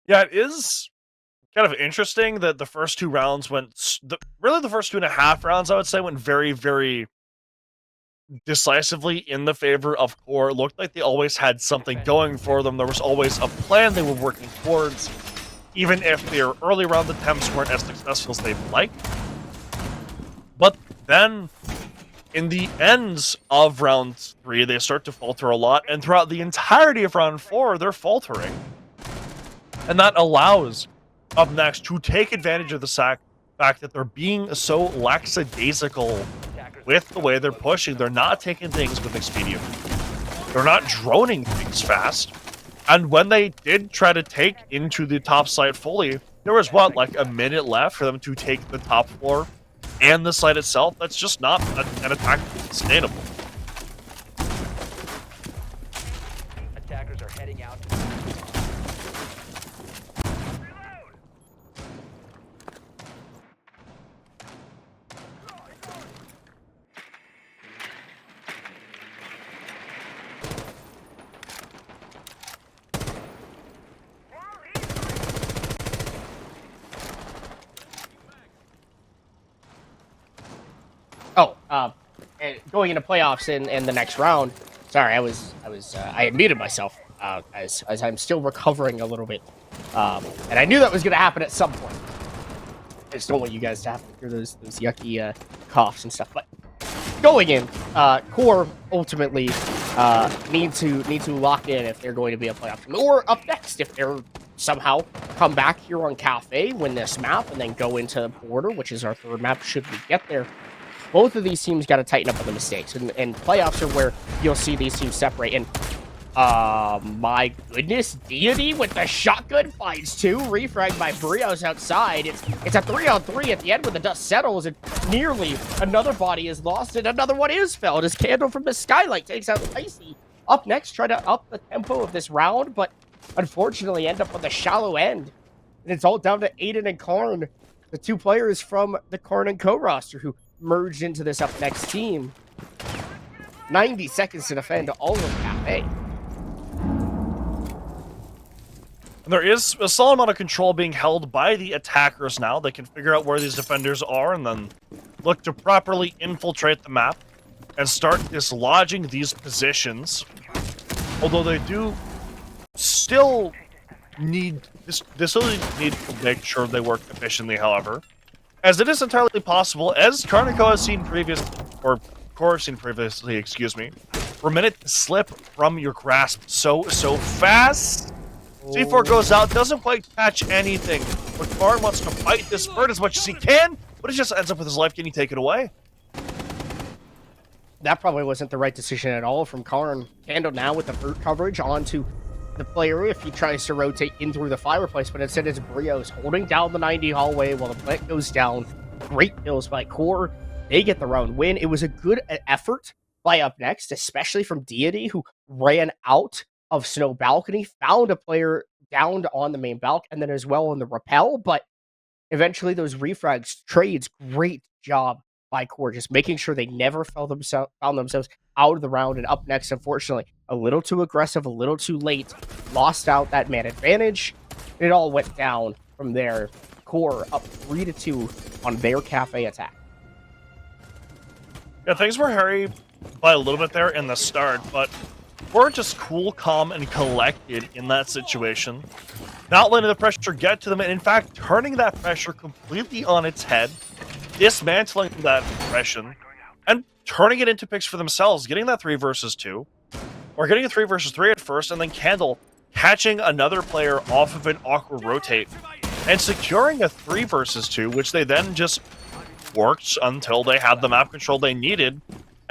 Yeah, it is kind of interesting that the first 2 rounds went... really, the first 2.5 rounds, I would say, went very, very decisively in the favor of QoR. It looked like they always had something going for them. There was always a plan they were working towards, even if their early round attempts weren't as successful as they'd like. But then, in the ends of round 3, they start to falter a lot, and throughout the entirety of round 4, they're faltering. And that allows up next to take advantage of the fact that they're being so lackadaisical with the way they're pushing. They're not taking things with expedience. They're not droning things fast. And when they did try to take into the top site fully, there was, what, like a minute left for them to take the top floor and the site itself? That's just not an attack that's sustainable. Attackers are heading out to Going into playoffs in the next round. Sorry, I had muted myself as I'm still recovering a little bit, and I knew that was going to happen at some point. I just don't want you guys to have to hear those yucky coughs and stuff. But going in, QoR ultimately need to lock in if they're going to be a playoff team, or up next if they're somehow come back here on Cafe, win this map, and then go into Border, which is our 3rd map should we get there. Both of these teams got to tighten up on the mistakes, and playoffs are where you'll see these teams separate. And my goodness, Deity with the shotgun finds 2, refragged by Brios outside. It's a 3-on-3 at the end when the dust settles, and nearly another body is lost, and another one is felled as Candle from the skylight takes out Icy. Up next, try to up the tempo of this round, but unfortunately end up on the shallow end. And it's all down to Aiden and Karn, the 2 players from the Karn & Co roster who merged into this up next team. 90 seconds to defend all of Cafe. There is a solid amount of control being held by the attackers now. They can figure out where these defenders are and then look to properly infiltrate the map and start dislodging these positions. Although they do still this really need to make sure they work efficiently, however, as it is entirely possible, as Karnico has seen or Core has seen previously, excuse me, for a minute to slip from your grasp so fast. C4 goes out, doesn't quite catch anything, but Karn wants to fight this bird as much as he can, but it just ends up with his life getting taken away. That probably wasn't the right decision at all from Karn. Candle now with the bird coverage onto the player if he tries to rotate in through the fireplace, but instead it's Brios holding down the 90 hallway while the plant goes down. Great kills by Core. They get the round win. It was a good effort by Up Next, especially from Deity, who ran out of Snow Balcony, found a player downed on the main balcony, and then as well on the rappel, but eventually those refrags trades, great job by Core, just making sure they never found themselves out of the round. And Up Next, unfortunately, a little too aggressive, a little too late, lost out that man advantage. It all went down from there. Core up 3-2 on their cafe attack. Yeah, things were hairy by a little bit there in the start, but we're just cool, calm, and collected in that situation. Not letting the pressure get to them, and in fact, turning that pressure completely on its head, dismantling that aggression, and turning it into picks for themselves, getting that 3 versus 2, or getting a 3 versus 3 at first, and then Candle catching another player off of an awkward rotate, and securing a 3 versus 2, which they then just worked until they had the map control they needed.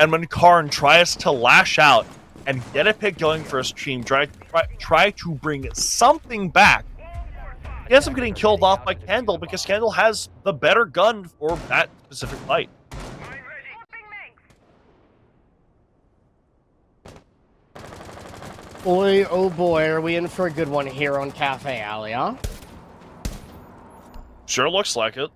And when Karn tries to lash out and get a pick going for his team, try to bring something back, he ends up getting killed off by Candle because Candle has the better gun for that specific fight. Boy, oh boy, are we in for a good one here on Cafe Alley, huh? Sure looks like it.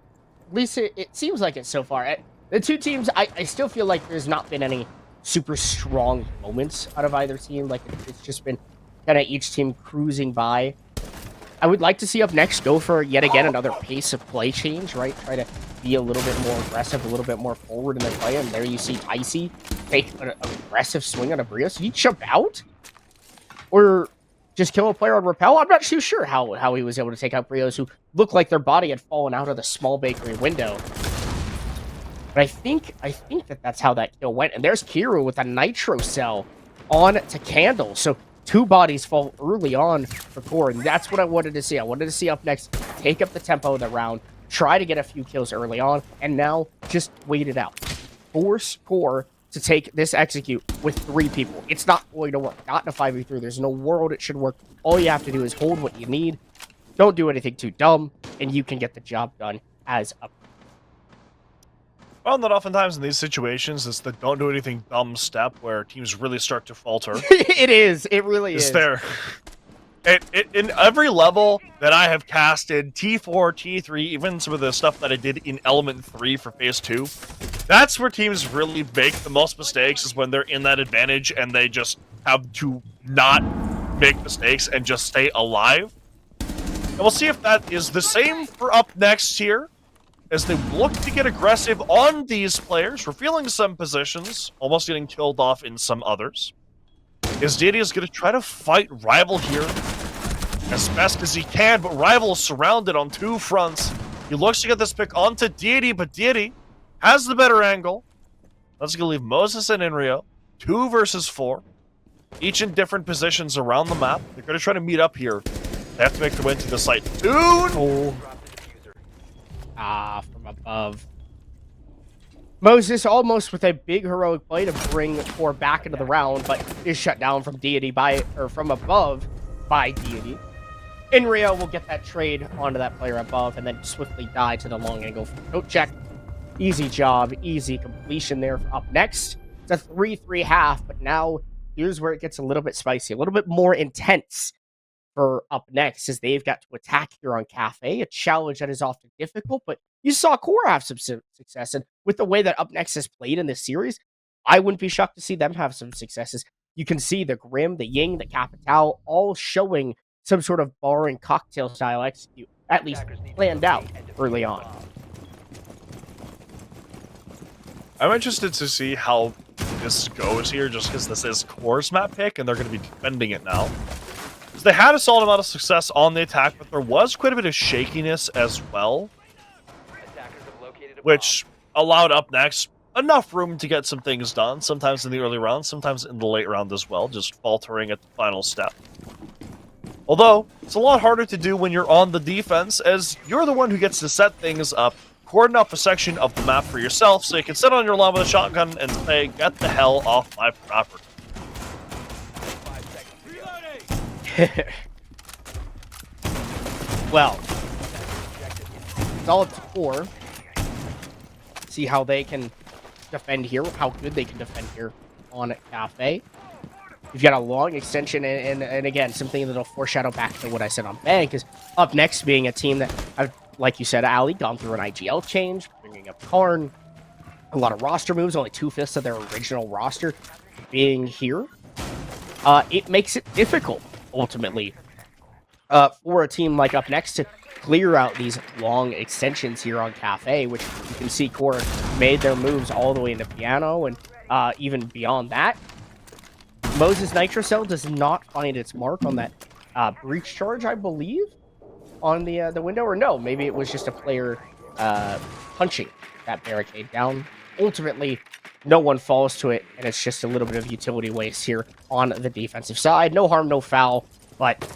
At least it seems like it so far. The two teams, I still feel like there's not been any super strong moments out of either team. Like, it's just been kind of each team cruising by. I would like to see Up Next go for, yet again, another pace of play change, right? Try to be a little bit more aggressive, a little bit more forward in their play. And there you see Icy take an aggressive swing on a Brios. Did he jump out? Or just kill a player on rappel? I'm not too sure how he was able to take out Brios, who looked like their body had fallen out of the small bakery window. But I think that's how that kill went. And there's Kiru with a nitro cell on to Candle. So 2 bodies fall early on for Core, and that's what I wanted to see. I wanted to see Up Next take up the tempo of the round, try to get a few kills early on, and now just wait it out. Force Core to take this execute with 3 people. It's not going to work. Not in a 5v3. There's no world it should work. All you have to do is hold what you need. Don't do anything too dumb, and you can get the job done as a... Well, not oftentimes in these situations, it's the don't do anything dumb step where teams really start to falter. It is. It really is. It's there. In every level that I have casted, T4, T3, even some of the stuff that I did in Element 3 for Phase 2, that's where teams really make the most mistakes, is when they're in that advantage and they just have to not make mistakes and just stay alive. And we'll see if that is the same for Up Next here, as they look to get aggressive on these players, revealing some positions, almost getting killed off in some others. As Deity is going to try to fight Rival here as best as he can, but Rival is surrounded on 2 fronts. He looks to get this pick onto Deity, but Deity has the better angle. That's going to leave Moses and Inrio 2 versus 4, each in different positions around the map. They're going to try to meet up here. They have to make their way to the site. Dude! Oh. From above. Moses almost with a big heroic play to bring Core back into the round, but is shut down from Deity from above by Deity. Inrio will get that trade onto that player above and then swiftly die to the long angle from coat check. Easy job, easy completion there for Up Next. It's a 3-3 half, but now here's where it gets a little bit spicy, a little bit more intense for Up Next, as they've got to attack here on Cafe, a challenge that is often difficult, but you saw Core have some success, and with the way that Up Next has played in this series, I wouldn't be shocked to see them have some successes. You can see the Grim, the Ying, the Capital, all showing some sort of bar and cocktail style execute, at least planned out early on. I'm interested to see how this goes here, just because this is Core's map pick, and they're going to be defending it now. So they had a solid amount of success on the attack, but there was quite a bit of shakiness as well, Attackers have located a which allowed Up Next enough room to get some things done, sometimes in the early round, sometimes in the late round as well, just faltering at the final step. Although, it's a lot harder to do when you're on the defense, as you're the one who gets to set things up, cordon up a section of the map for yourself, so you can sit on your lawn with a shotgun and say, get the hell off my property. 5 seconds. Well, it's all up to QoR. See how they can defend here, how good they can defend here on Cafe. You've got a long extension, and again, something that'll foreshadow back to what I said on Bank is Up Next being a team that, like you said, Ali, gone through an IGL change, bringing up Karn, a lot of roster moves, only 2/5 of their original roster being here. It makes it difficult, ultimately, for a team like Up Next to clear out these long extensions here on Cafe, which you can see QoR made their moves all the way into Piano, and even beyond that. Moses Nitrocell does not find its mark on that breach charge, I believe, on the window, or no, maybe it was just a player punching that barricade down. Ultimately, no one falls to it, and it's just a little bit of utility waste here on the defensive side. No harm, no foul, but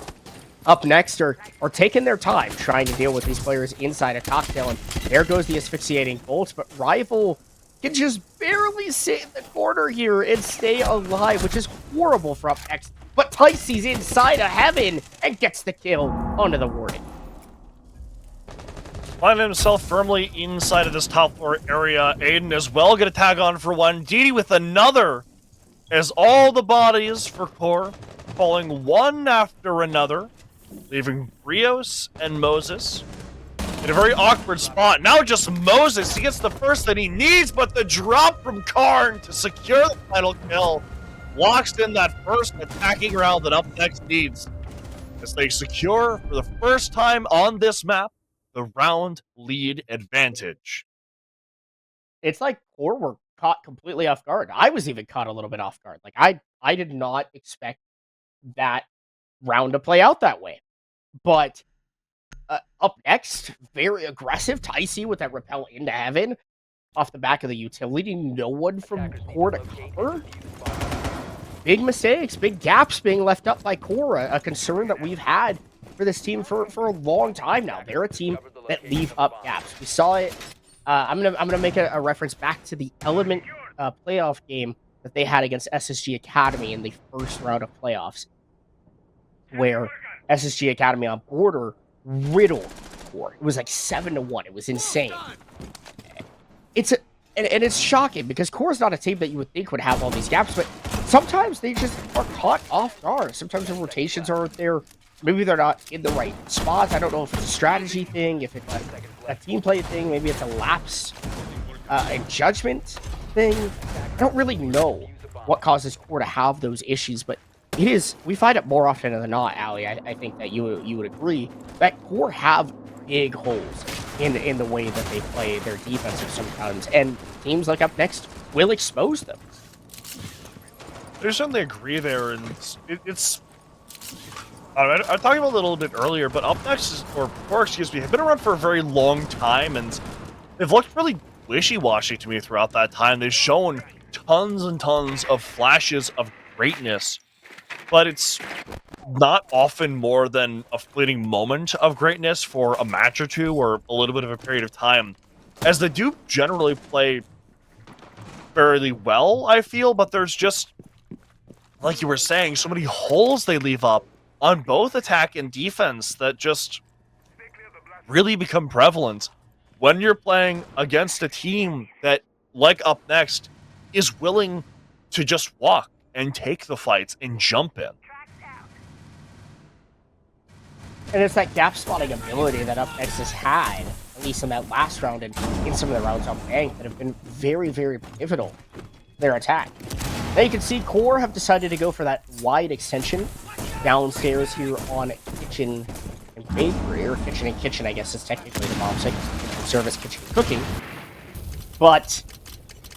Up Next are taking their time trying to deal with these players inside a cocktail, and there goes the asphyxiating bolts, but Rival can just barely sit in the corner here and stay alive, which is horrible for Up Next. But Ticey's inside of heaven and gets the kill onto the warning. Finding himself firmly inside of this top floor area. Aiden as well gonna tag on for one. Didi with another, as all the bodies for QoR falling one after another, leaving Rios and Moses in a very awkward spot. Now just Moses, he gets the first that he needs, but the drop from Karn to secure the final kill locks in that first attacking round that Up Next needs, as they secure, for the first time on this map, the round lead advantage. It's like QoR were caught completely off guard. I was even caught a little bit off guard. Like, I did not expect that round to play out that way. But Up Next, very aggressive. Ticey with that repel into heaven off the back of the utility. No one from QoR to cover. Big mistakes, big gaps being left up by QoR. A concern that we've had for this team for a long time now. They're a team that leave up gaps. We saw it. I'm gonna make a reference back to the Element playoff game that they had against SSG Academy in the first round of playoffs, where SSG Academy on Border riddled QoR. It was like 7-1. It was insane. And it's shocking because QoR's not a team that you would think would have all these gaps, but sometimes they just are caught off guard. Sometimes the rotations aren't there. Maybe they're not in the right spots. I don't know if it's a strategy thing, if it's a team play thing, maybe it's a lapse in judgment thing. I don't really know what causes QoR to have those issues, but it is, we find it more often than not, Ali. I think that you would agree that QoR have big holes in the way that they play their defensive sometimes, and teams like Up Next will expose them. I certainly agree there, and it's I talked about it a little bit earlier, but Up Next, or QoR, excuse me, have been around for a very long time, and they've looked really wishy-washy to me throughout that time. They've shown tons and tons of flashes of greatness, but it's not often more than a fleeting moment of greatness for a match or two, or a little bit of a period of time, as they do generally play fairly well, I feel, but there's just, like you were saying, so many holes they leave up on both attack and defense that just really become prevalent when you're playing against a team that, like Up Next, is willing to just walk and take the fights and jump in. And it's that gap spotting ability that Up Next has had, at least in that last round and in some of the rounds on Bank, that have been very, very pivotal to their attack. Now you can see QoR have decided to go for that wide extension downstairs here on Kitchen and Bakery, or Kitchen and Kitchen, I guess is technically the bomb site, service, kitchen, cooking. But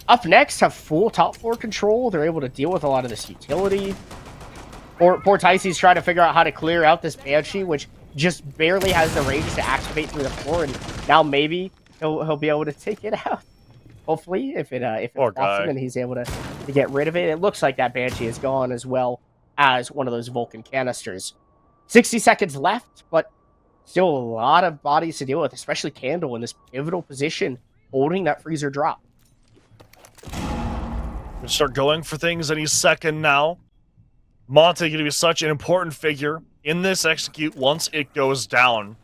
Up Next have full top floor control. They're able to deal with a lot of this utility. Poor Ticey's trying to figure out how to clear out this Banshee, which just barely has the range to activate through the floor, and now maybe he'll be able to take it out. Hopefully, if it blocks him and he's able to get rid of it. It looks like that Banshee is gone as well as one of those Vulcan canisters. 60 seconds left, but still a lot of bodies to deal with, especially Candle in this pivotal position, holding that freezer drop. Gonna start going for things any second now. Monte gonna be such an important figure in this execute once it goes down.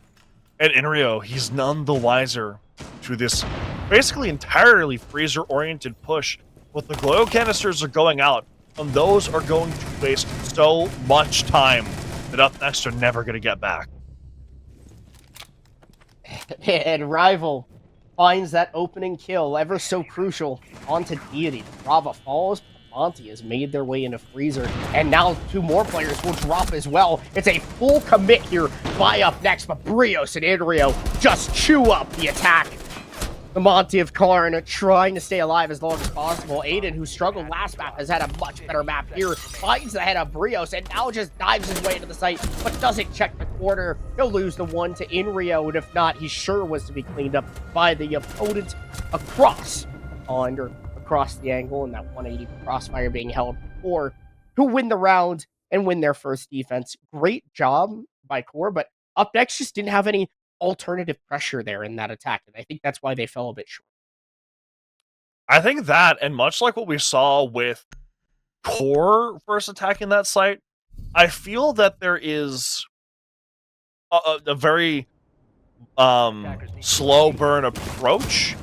And Inrio, he's none the wiser to this basically entirely freezer-oriented push. But the glow canisters are going out, and those are going to waste so much time that up next are never gonna get back. And Rival finds that opening kill, ever so crucial, onto Deity. Brava falls, Monty has made their way into Freezer, and now 2 more players will drop as well. It's a full commit here by Up Next, but Brios and Inrio just chew up the attack. The Monty of Karn trying to stay alive as long as possible. Aiden, who struggled last map, has had a much better map here. Finds the head of Brios and now just dives his way into the site, but doesn't check the corner. He'll lose the 1 to Inrio, and if not, he sure was to be cleaned up by the opponent across the angle, and that 180 crossfire being held for, who win the round and win their first defense. Great job by Core, but Up Next just didn't have any alternative pressure there in that attack, and I think that's why they fell a bit short. I think that, and much like what we saw with Core first attacking that site, I feel that there is a very slow burn approach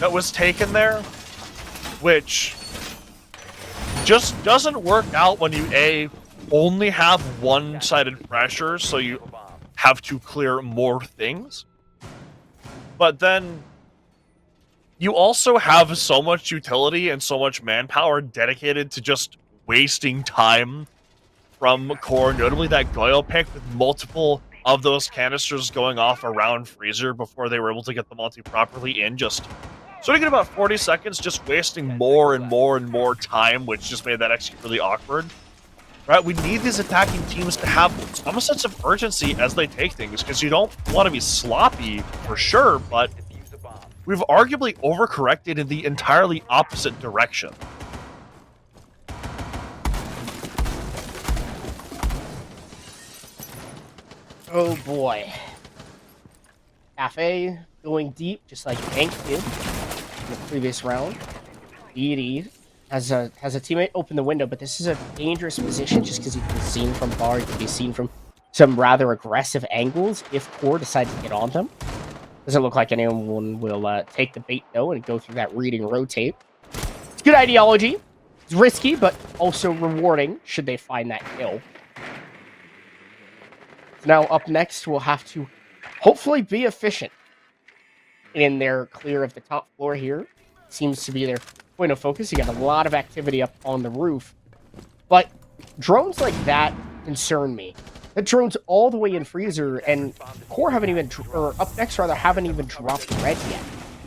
that was taken there, which just doesn't work out when you only have one-sided pressure, so you have to clear more things. But then you also have so much utility and so much manpower dedicated to just wasting time from Core, notably that Goyle pick with multiple of those canisters going off around Freezer before they were able to get the multi properly in. Just sort of get about 40 seconds, just wasting more and more and more time, which just made that execute really awkward. Right, we need these attacking teams to have some sense of urgency as they take things, because you don't want to be sloppy, for sure, but we've arguably overcorrected in the entirely opposite direction. Oh boy. Cafe going deep, just like Hank did in the previous round. Deity has a teammate open the window, but this is a dangerous position just because you can be seen from far, you can be seen from some rather aggressive angles if Core decide to get on them. Doesn't look like anyone will take the bait though and go through that reading rotate. It's good ideology. It's risky, but also rewarding should they find that kill. Now Up Next will have to hopefully be efficient in their clear of the top floor here. Seems to be their point of focus. You got a lot of activity up on the roof, but drones like that concern me. The drones all the way in Freezer, and Core haven't even, or Up Next rather, haven't even dropped red yet.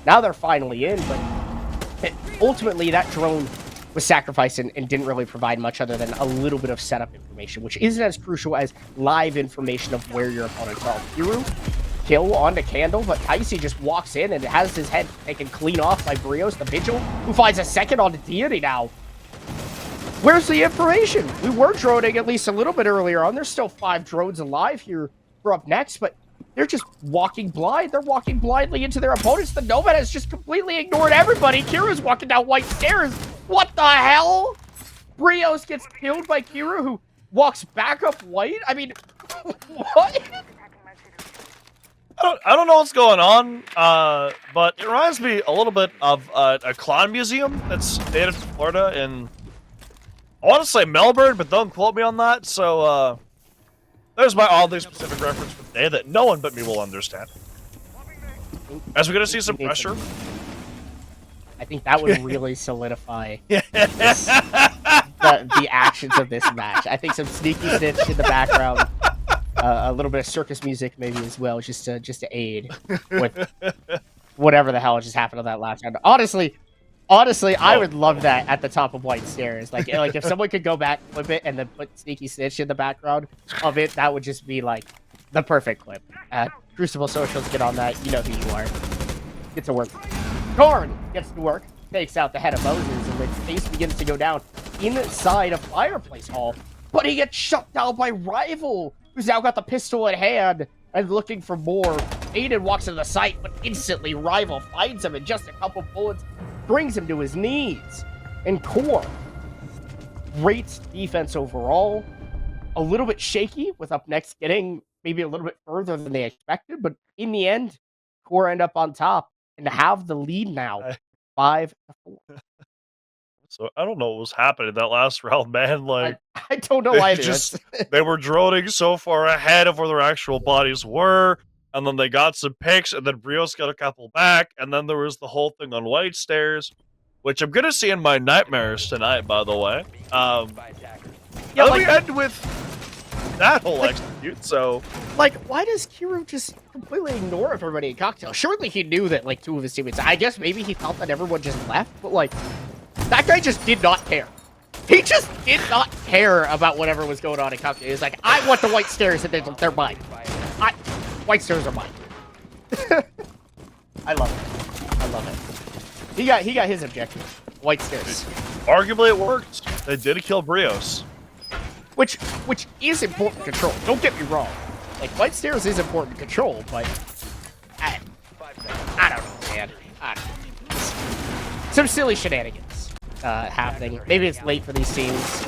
Now they're finally in, but ultimately that drone was sacrificed and didn't really provide much other than a little bit of setup information, which isn't as crucial as live information of where your opponents are. Hiru, kill onto Candle, but Ticey just walks in and has his head taken clean off by Brios, the Vigil, who finds a second onto Deity now. Where's the information? We were droning at least a little bit earlier on. There's still 5 drones alive here for Up Next, but they're just walking blind. They're walking blindly into their opponents. The Nomad has just completely ignored everybody. Kira's walking down white stairs. What the hell? Brios gets killed by Kira, who walks back up white? I mean, what? I don't know what's going on, but it reminds me a little bit of a clown museum that's native to Florida, and I want to say Melbourne, but don't quote me on that. So there's my oddly specific reference for the day that no one but me will understand. As we're gonna see some pressure. I think that would really solidify the actions of this match. I think some sneaky stitch in the background, a little bit of circus music maybe as well, just to aid with whatever the hell just happened on that last round. Honestly, Honestly, I Oh. would love that at the top of White Stairs. Like if someone could go back, flip it, and then put Sneaky Snitch in the background of it, that would just be like the perfect clip. Crucible Socials, get on that. You know who you are. Get to work. Karn gets to work, takes out the head of Moses, and the face begins to go down inside a fireplace hall. But he gets shut down by Rival, who's now got the pistol in hand and looking for more. Aiden walks to the site, but instantly Rival finds him, and just a couple bullets brings him to his knees. And QoR, great defense overall. A little bit shaky with Up Next getting maybe a little bit further than they expected, but in the end, QoR end up on top and have the lead now, 5-4. So I don't know what was happening that last round, man. Like I don't know either. they were droning so far ahead of where their actual bodies were, and then they got some picks, and then Brios got a couple back, and then there was the whole thing on White Stairs, which I'm gonna see in my nightmares tonight, by the way. Yeah, let like, me end with that whole execute. So, like, why does Kiru just completely ignore everybody in Cocktail? Surely he knew that like two of his teammates. I guess maybe he thought that everyone just left, but like. That guy just did not care. He just did not care about whatever was going on in Cocktail. He's like, I want the White Stairs and they're mine. White Stairs are mine. I love it. I love it. He got his objective. White Stairs. Arguably it worked. They did kill Brios. Which is important control. Don't get me wrong. Like, White Stairs is important control, but I don't know, man. I don't know. Some silly shenanigans happening. Maybe it's late for these teams.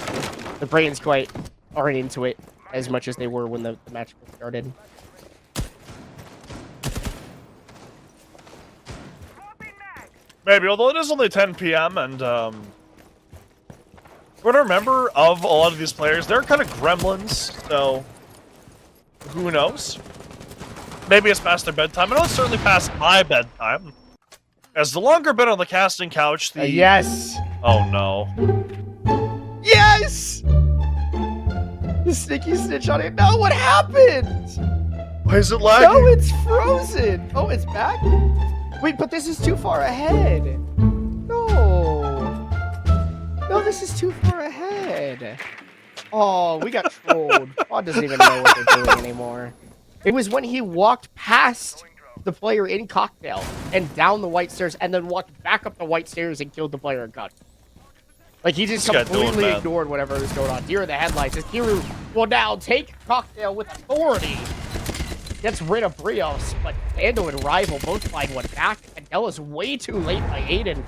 The brains quite aren't into it as much as they were when the match started. Maybe, although it is only 10 p.m. and what I remember of a lot of these players, they're kind of gremlins, so who knows? Maybe it's past their bedtime. I know it's certainly past my bedtime. As the longer been on the casting couch, the... Yes! Oh, no. Yes! The Sneaky Snitch on it. No, what happened? Why is it lagging? No, it's frozen. Oh, it's back? Wait, but this is too far ahead. No. No, this is too far ahead. Oh, we got trolled. Pod doesn't even know what they're doing anymore. It was when he walked past the player in Cocktail and down the White Stairs and then walked back up the White Stairs and killed the player in Cocktail. Like, he just completely ignored whatever was going on. Deer in the headlights. As Kiru will now take Cocktail with authority. Gets rid of Brios, but Ando and Rival both find one back. And Della's way too late by Aiden.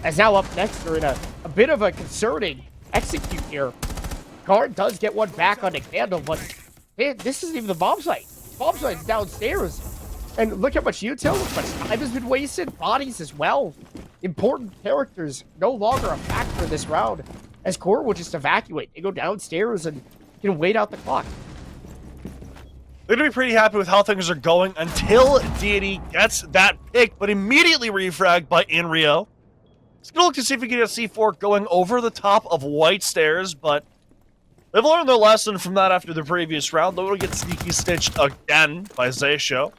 As now Up Next, they're in a bit of a concerning execute here. Karn does get one back on the Candle, but this isn't even the bomb site. Bomb site's downstairs. And look how much util, how much time has been wasted, bodies as well. Important characters no longer a factor this round, as QoR will just evacuate. They go downstairs and can wait out the clock. They're going to be pretty happy with how things are going until Deity gets that pick, but immediately refragged by Inrio. He's going to look to see if he can get a C4 going over the top of White Stairs, but they've learned their lesson from that after the previous round. They'll get sneaky stitched again by Zaysho.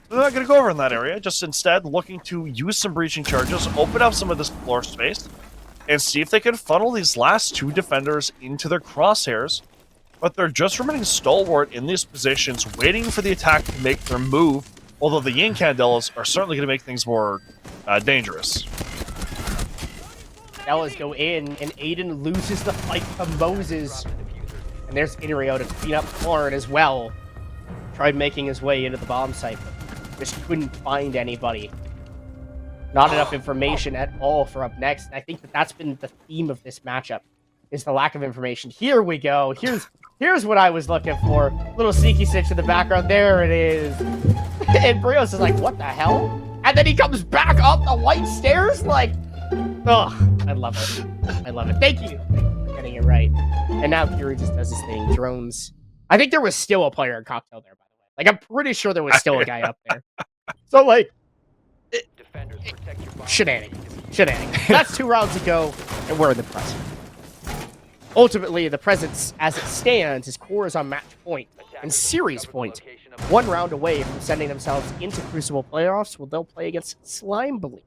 They're not going to go over in that area, just instead looking to use some breaching charges, open up some of this floor space, and see if they can funnel these last two defenders into their crosshairs. But they're just remaining stalwart in these positions, waiting for the attack to make their move, although the Yin Candelas are certainly going to make things more dangerous. Candelas go in, and Aiden loses the fight to Moses. And there's Inrio to clean up Karn as well. Tried making his way into the bomb site, but just couldn't find anybody. Not enough information at all for Up Next. And I think that's been the theme of this matchup, is the lack of information. Here we go. Here's what I was looking for. Little sneaky stitch in the background. There it is. And Brios is like, what the hell? And then he comes back up the White Stairs like, ugh, I love it. I love it. Thank you for getting it right. And now Fury just does his thing. Drones. I think there was still a player in Cocktail there, by the way. Like, I'm pretty sure there was still a guy up there. So, like, shenanigans. That's 2 rounds ago, and we're in the present. Ultimately, the present, as it stands, is QoR is on match point and series point. 1 round away from sending themselves into Crucible playoffs, where they'll play against Slime Bleed.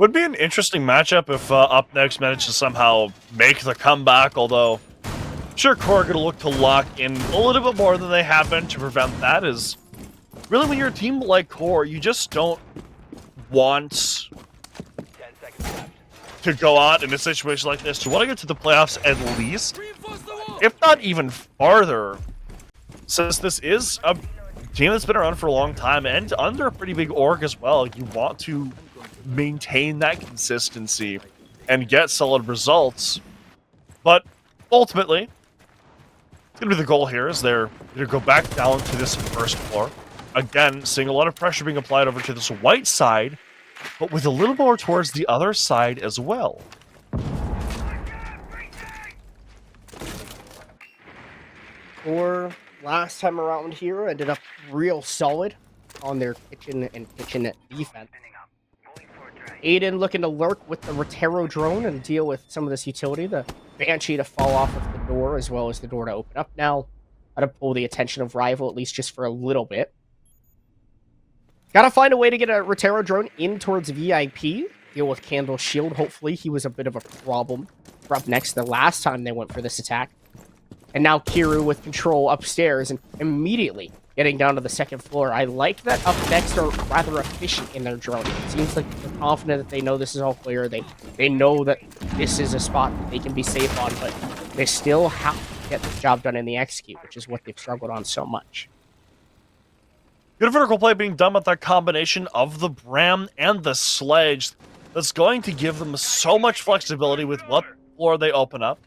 Would be an interesting matchup if Up Next managed to somehow make the comeback, although I'm sure QoR are going to look to lock in a little bit more than they have been to prevent that. Is really, when you're a team like QoR, you just don't want 10 seconds left. to go out in a situation like this. You want to get to the playoffs at least, if not even farther, since this is a team that's been around for a long time and under a pretty big org as well. You want to maintain that consistency and get solid results. But ultimately, it's going to be the goal here, is they're going to go back down to this first floor. Again, seeing a lot of pressure being applied over to this white side, but with a little more towards the other side as well. Or last time around here ended up real solid on their kitchen defense. Aiden looking to lurk with the Rotero drone and deal with some of this utility. The Banshee to fall off of the door, as well as the door to open up now. Gotta pull the attention of Rival, at least just for a little bit. Gotta find a way to get a Rotero drone in towards VIP. Deal with Candle's shield. Hopefully, he was a bit of a problem for Up Next the last time they went for this attack. And now Kiru with control upstairs and immediately getting down to the second floor. I like that Up Next are rather efficient in their drone. It seems like they're confident that they know this is all clear. They know that this is a spot that they can be safe on, but they still have to get the job done in the execute, which is what they've struggled on so much. Good vertical play being done with that combination of the Bram and the Sledge. That's going to give them so much flexibility with what floor they open up,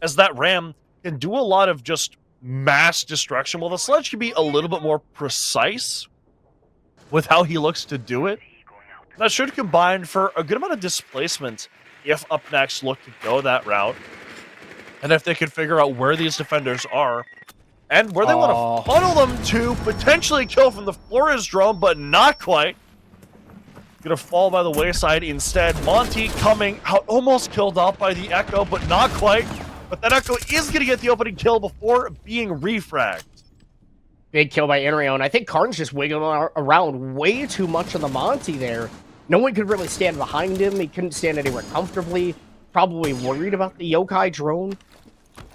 as that Ram can do a lot of just mass destruction, while the Sledge can be a little bit more precise with how he looks to do it. That should combine for a good amount of displacement if Up Next look to go that route, and if they can figure out where these defenders are and where they want to funnel them to potentially kill from the Flores drone, but not quite. Gonna fall by the wayside instead. Monty coming out, almost killed off by the Echo, but not quite. But that Echo is going to get the opening kill before being refragged. Big kill by Enrio, and I think Karn's just wiggling around way too much on the Monty there. No one could really stand behind him. He couldn't stand anywhere comfortably. Probably worried about the Yokai drone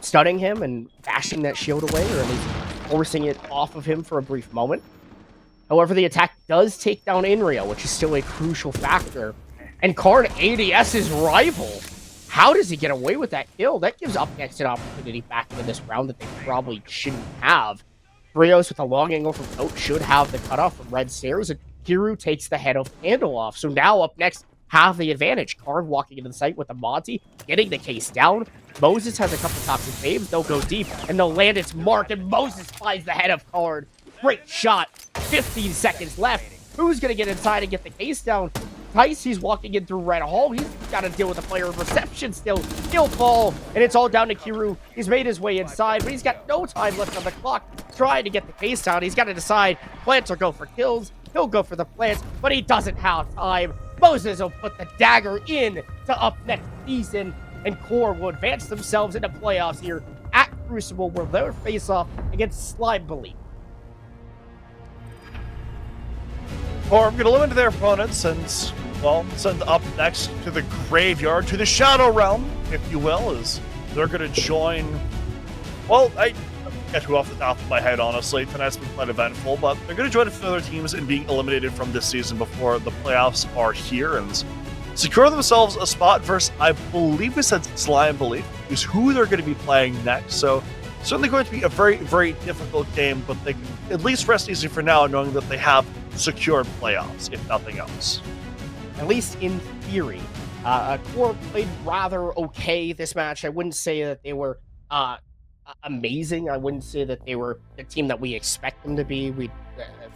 stunning him and bashing that shield away, or at least forcing it off of him for a brief moment. However, the attack does take down Enrio, which is still a crucial factor. And Karn ADS's Rival. How does he get away with that kill? That gives Up Next an opportunity back into this round that they probably shouldn't have. Brios with a long angle from Coach should have the cutoff from Red Stairs, and Kiru takes the head of Candle off. So now Up Next have the advantage. Karn walking into the site with the Monty, getting the case down. Moses has a couple toxic babes. They'll go deep, and they'll land its mark, and Moses finds the head of Karn. Great shot. 15 seconds left. Who's going to get inside and get the case down? Tice, he's walking in through Red Hall. He's got to deal with a player of reception still. He'll fall, and it's all down to Kiru. He's made his way inside, but he's got no time left on the clock trying to get the case down. He's got to decide plants or go for kills. He'll go for the plants, but he doesn't have time. Moses will put the dagger in to Up Next season, and QoR will advance themselves into playoffs here at Crucible, where they'll face off against Slime Belief. Or I'm going to limit their opponents and, well, send Up Next to the graveyard, to the Shadow Realm, if you will, as they're going to join. Well, I get who off the top of my head, honestly. Tonight's been quite eventful, but they're going to join a few other teams in being eliminated from this season before the playoffs are here and secure themselves a spot versus, I believe we said Slime Belief, is who they're going to be playing next. So certainly going to be a very, very difficult game, but they can at least rest easy for now, knowing that they have secured playoffs, if nothing else. At least in theory. QoR played rather okay this match. I wouldn't say that they were amazing. I wouldn't say that they were the team that we expect them to be.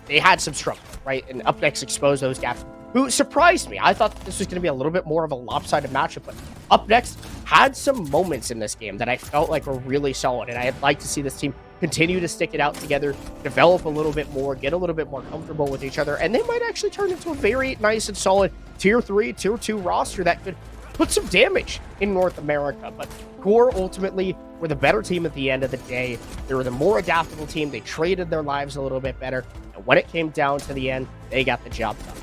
They had some struggles, right? And Up Next exposed those gaps, who surprised me. I thought this was going to be a little bit more of a lopsided matchup, but Up Next had some moments in this game that I felt like were really solid, and I'd like to see this team continue to stick it out together, develop a little bit more, get a little bit more comfortable with each other, and they might actually turn into a very nice and solid Tier 3, Tier 2 roster that could put some damage in North America. But QoR ultimately were the better team at the end of the day. They were the more adaptable team. They traded their lives a little bit better, and when it came down to the end, they got the job done.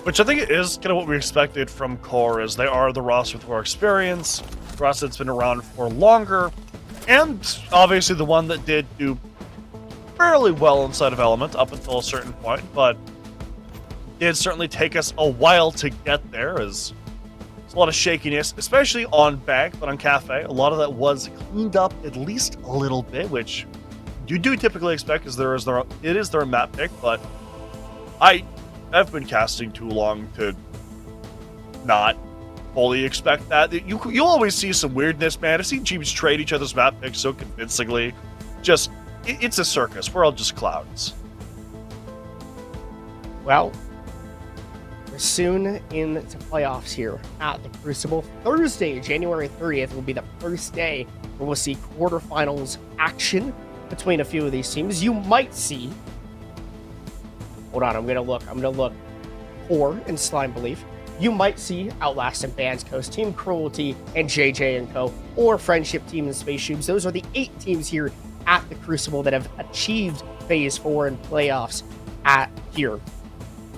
Which I think is kind of what we expected from QoR, is they are the roster with more experience, the roster that's been around for longer, and obviously the one that did do fairly well inside of Element up until a certain point, but did certainly take us a while to get there, as there's a lot of shakiness, especially on Bank, but on Cafe, a lot of that was cleaned up at least a little bit, which you do typically expect, because it is their map pick, but I've been casting too long to not fully expect that. You always see some weirdness, man. I've seen teams trade each other's map picks so convincingly. Just, it's a circus. We're all just clowns. Well, we're soon into playoffs here at the Crucible. Thursday, January 30th, will be the first day where we'll see quarterfinals action between a few of these teams. You might see... Hold on, I'm gonna look. QoR and Slime Belief. You might see Outlast and Bands Coast, Team Cruelty and JJ and Co., or Friendship Team and Space Tubes. Those are the 8 teams here at the Crucible that have achieved Phase 4 and playoffs at here.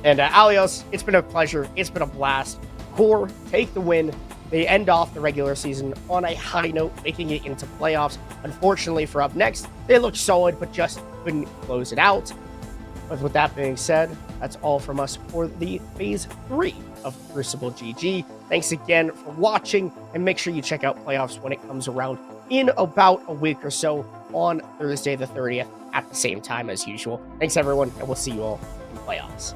And Alios, it's been a pleasure. It's been a blast. QoR take the win. They end off the regular season on a high note, making it into playoffs. Unfortunately for Up Next, they looked solid, but just couldn't close it out. But with that being said, that's all from us for the Phase 3 of Crucible GG. Thanks again for watching, and make sure you check out playoffs when it comes around in about a week or so on Thursday the 30th at the same time as usual. Thanks everyone, and we'll see you all in playoffs.